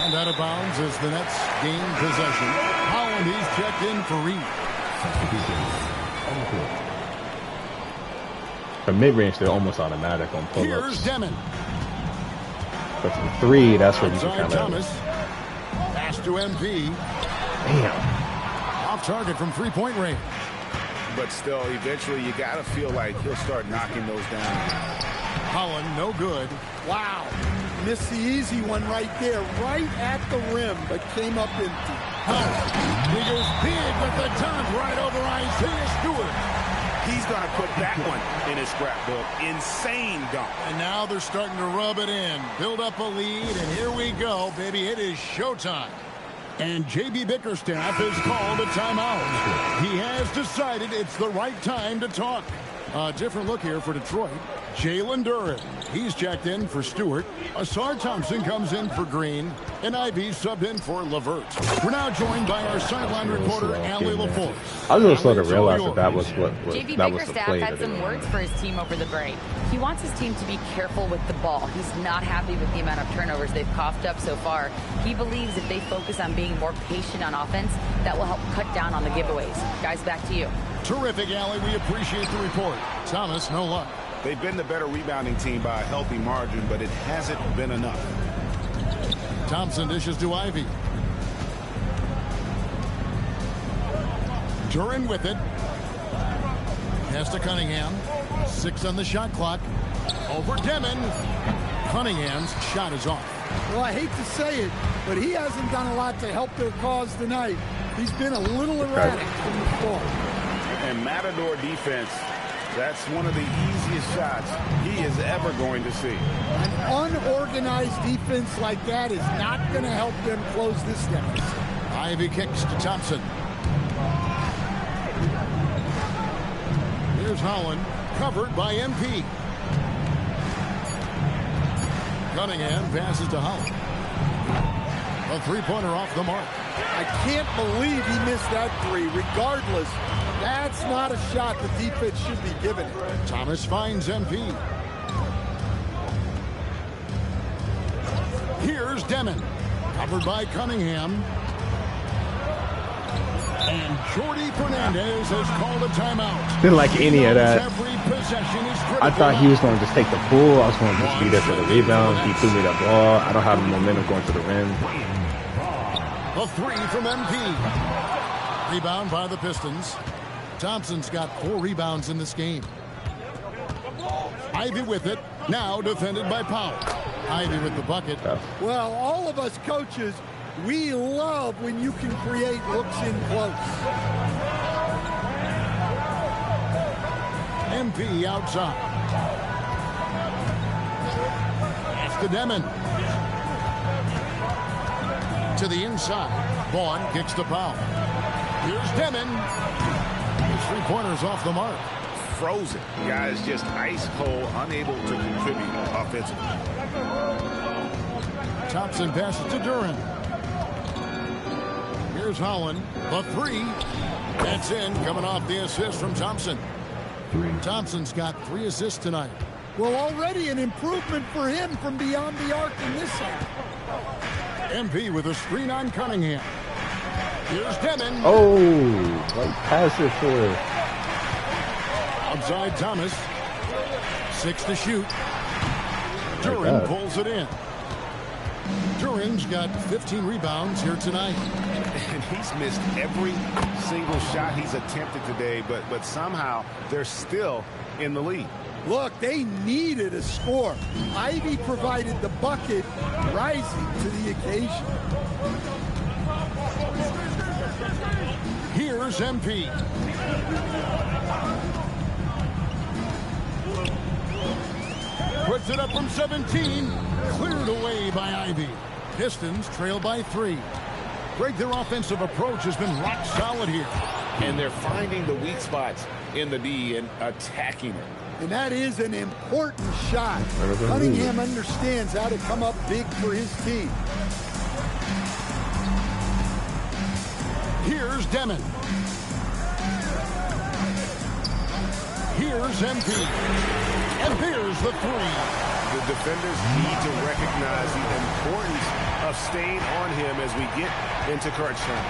And out of bounds as the Nets gain possession. Holland, he's checked in for Reed. From mid-range, they're almost automatic on pull-ups. Here's Demon. But from 3, that's where you can kind of... Thomas. Pass to MP. Damn. Off target from three-point range. But still, eventually, you got to feel like he'll start knocking those down. Holland, no good. Wow. Missed the easy one right there, right at the rim, but came up empty. He goes big with the dunk right over Isaiah Stewart. He's going to put that one in his scrapbook. Insane dunk. And now they're starting to rub it in. Build up a lead, and here we go, baby. It is showtime. And J.B. Bickerstaff has called a timeout. He has decided it's the right time to talk. A different look here for Detroit. Jalen Duren. He's checked in for Stewart. Asar Thompson comes in for Green. And Ivy subbed in for LeVert. We're now joined by our sideline reporter, Allie LaForce. I was a little slow to realize that was what JB that was the Bickerstaff play. had some words for his team over the break. He wants his team to be careful with the ball. He's not happy with the amount of turnovers they've coughed up so far. He believes if they focus on being more patient on offense, that will help cut down on the giveaways. Guys, back to you. Terrific, Allie. We appreciate the report. Thomas, no luck. They've been the better rebounding team by a healthy margin, but it hasn't been enough. Thompson dishes to Ivy. Duren with it. Pass to Cunningham. 6 on the shot clock. Over Demon. Cunningham's shot is off. Well, I hate to say it, but he hasn't done a lot to help their cause tonight. He's been a little erratic from the floor. And Matador defense, that's one of the easiest shots he is ever going to see. An unorganized defense like that is not going to help them close this deficit. Ivy kicks to Thompson. Here's Holland, covered by MP. Cunningham passes to Holland. A three-pointer off the mark. I can't believe he missed that three. Regardless, that's not a shot the defense should be giving it. Thomas finds MP. Here's Demon. Covered by Cunningham. And Jordi Fernandez has called a timeout. Didn't like any of that. Every possession is critical. I thought he was going to just take the pull. I was going to just be there for the rebound. He threw me the ball. I don't have the momentum going to the rim. A three from MP. Rebound by the Pistons. Thompson's got 4 rebounds in this game. Ivy with it. Now defended by Powell. Ivy with the bucket. Well, all of us coaches, we love when you can create looks in close. MP outside. Pass to Demon. To the inside. Vaughn kicks to Powell. Here's Demon. His three-pointers off the mark. Frozen. Guys just ice cold, unable to contribute offensively. Thompson passes to Duren. Here's Holland. The three. That's in, coming off the assist from Thompson. Thompson's got 3 assists tonight. Well, already an improvement for him from beyond the arc in this half. MP with a screen on Cunningham. Here's Demon. Oh, like pass it for. Outside Thomas. 6 to shoot. Duran pulls it in. Duran's got 15 rebounds here tonight. And he's missed every single shot he's attempted today, but somehow they're still in the lead. Look, they needed a score. Ivy provided the bucket, rising to the occasion. Here's MP. Puts it up from 17. Cleared away by Ivy. Pistons trail by 3. Greg, their offensive approach has been rock solid here. And they're finding the weak spots in the D and attacking it. And that is an important shot. Cunningham understands how to come up big for his team. Here's Demon. Here's MP. And here's the 3. The defenders need to recognize the importance of staying on him as we get into crunch time.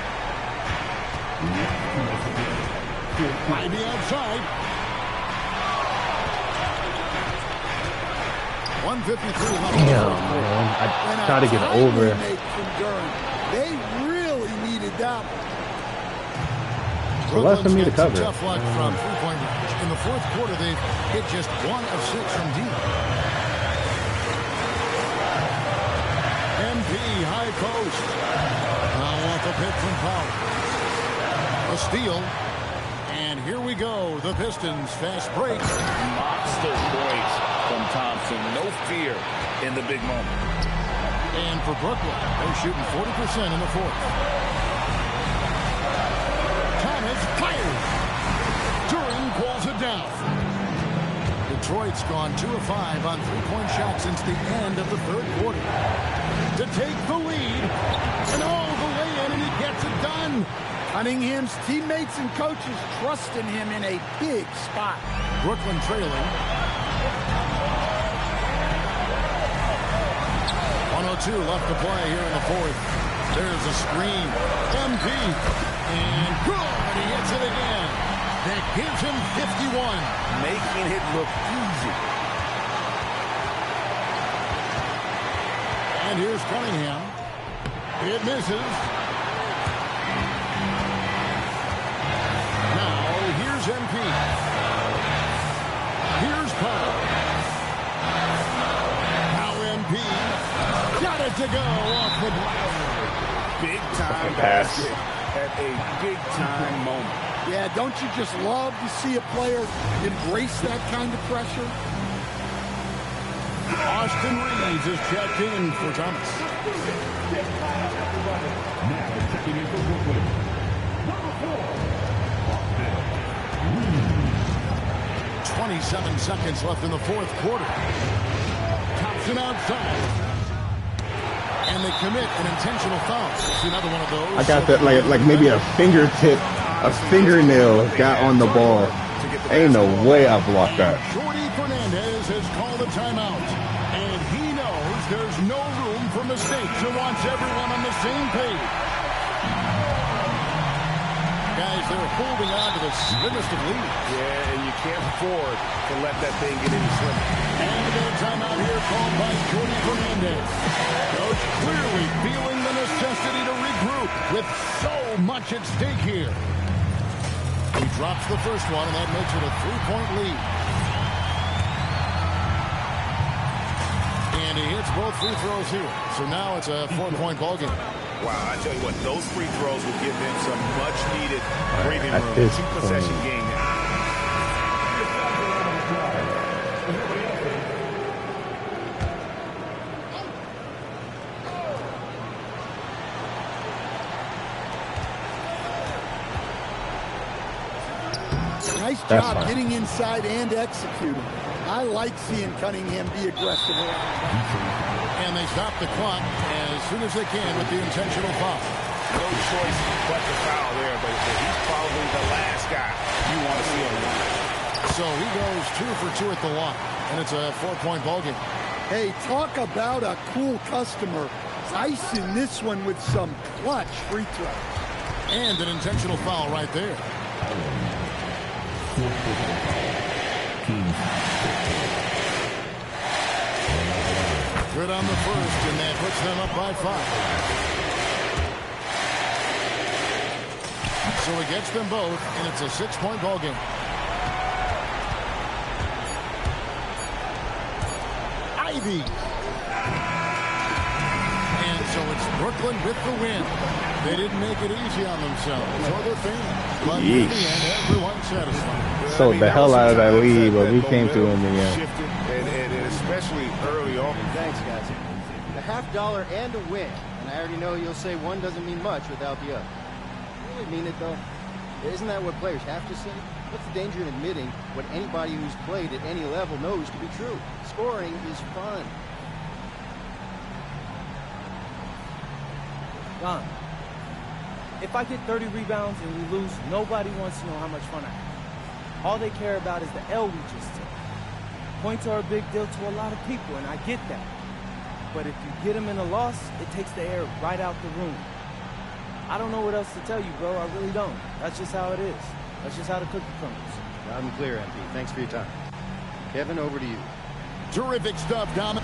Ivy outside. 153 left. Damn, man. I try to get over. They really needed that one. Less for me to cover. Tough luck from three-point range. In the fourth quarter, they've hit just 1 of 6 from deep. MP high post. Now off the pick from Powell. A steal. And here we go. The Pistons fast break. Monster points from Thompson. No fear in the big moment. And for Brooklyn, they're shooting 40% in the fourth. Thomas fires. Duran pulls it down. Detroit's gone 2 of 5 on three-point shots since the end of the third quarter. To take the lead. And the lay-in, and he gets it done. Cunningham's teammates and coaches trusting him in a big spot. Brooklyn trailing. 102 left to play here in the fourth. There's a screen. MP. And good. And he hits it again. That gives him 51. Making it look easy. And here's Cunningham. It misses. Now, here's MP. Here's Powell. Now MP. Got it to go off the glass. Big time basket at a big time moment. Yeah, don't you just love to see a player embrace that kind of pressure? Austin Reeves is checked in for Thomas. Now checking in for Brooklyn, number 4, 27 seconds left in the fourth quarter. Thompson outside. And they commit an intentional foul. See another one of those. I got that like maybe a fingertip, a fingernail got on the ball. Ain't no way I blocked that. Jordy Fernandez has called a timeout. And he knows there's no room for mistakes and wants everyone on the same page. Guys, they're holding on to the slimmest of leads. Yeah, and you can't afford to let that thing get any slimmer. And a timeout here called by Jordy Fernandez. Coach clearly feeling the necessity to regroup with so much at stake here. He drops the first one, and that makes it a 3-point lead. And he hits both free throws here. So now it's a 4-point ball game. Wow, I tell you what, those free throws will give them some much-needed breathing room. This 2-possession game now. Nice job getting inside and executing. I like seeing Cunningham be aggressive. And they stop the clock as soon as they can with the intentional foul. No choice but to foul there, but he's probably the last guy you want to see on the line. So he goes 2 for 2 at the line, and it's a 4-point ball game. Hey, talk about a cool customer. Icing this one with some clutch free throw. And an intentional foul right there. Good on the first, and that puts them up by 5. So he gets them both, and it's a 6-point ball game. Ivy. And so it's Brooklyn with the win. They didn't make it easy on themselves or their fans. But in the end, everyone's satisfied. Sold the hell out of that lead, but we came through in the end. And especially early on. Thanks, guys. A $50 and a win. And I already know you'll say one doesn't mean much without the other. You really mean it, though? Isn't that what players have to say? What's the danger in admitting what anybody who's played at any level knows to be true? Scoring is fun. Don, if I get 30 rebounds and we lose, nobody wants to know how much fun I have. All they care about is the L we just took. Points are a big deal to a lot of people, and I get that. But if you get them in a loss, it takes the air right out the room. I don't know what else to tell you, bro. I really don't. That's just how it is. That's just how the cookie crumbles. Loud and clear, MP. Thanks for your time. Kevin, over to you. Terrific stuff, Dom.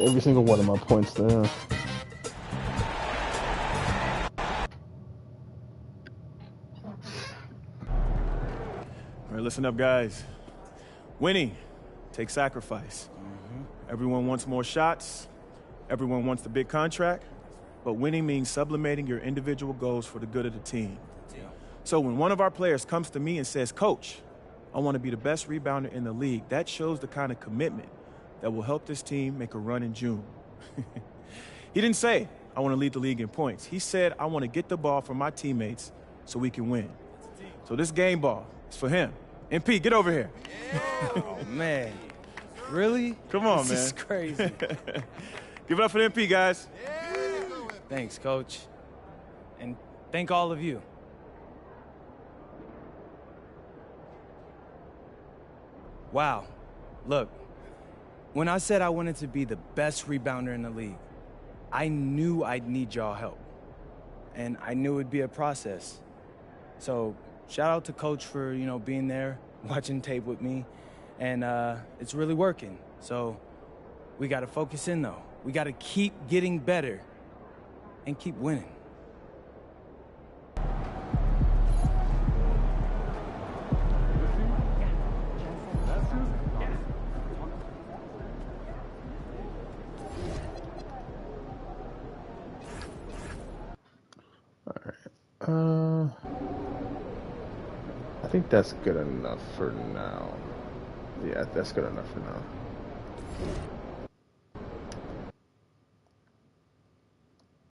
Every single one of my points there. All right, listen up, guys. Winning takes sacrifice. Everyone wants more shots. Everyone wants the big contract. But winning means sublimating your individual goals for the good of the team. So when one of our players comes to me and says, Coach, I want to be the best rebounder in the league, that shows the kind of commitment that will help this team make a run in June. He didn't say, I want to lead the league in points. He said, I want to get the ball from my teammates so we can win. So this game ball is for him. MP, get over here. Oh, man. Really? Come on, man. This is crazy. Give it up for the MP, guys. Thanks, Coach. And thank all of you. Wow. Look, when I said I wanted to be the best rebounder in the league, I knew I'd need y'all help. And I knew it'd be a process. So shout out to Coach for, being there, watching tape with me. And it's really working. So we got to focus in, though. We got to keep getting better and keep winning. I think that's good enough for now. Yeah, that's good enough for now.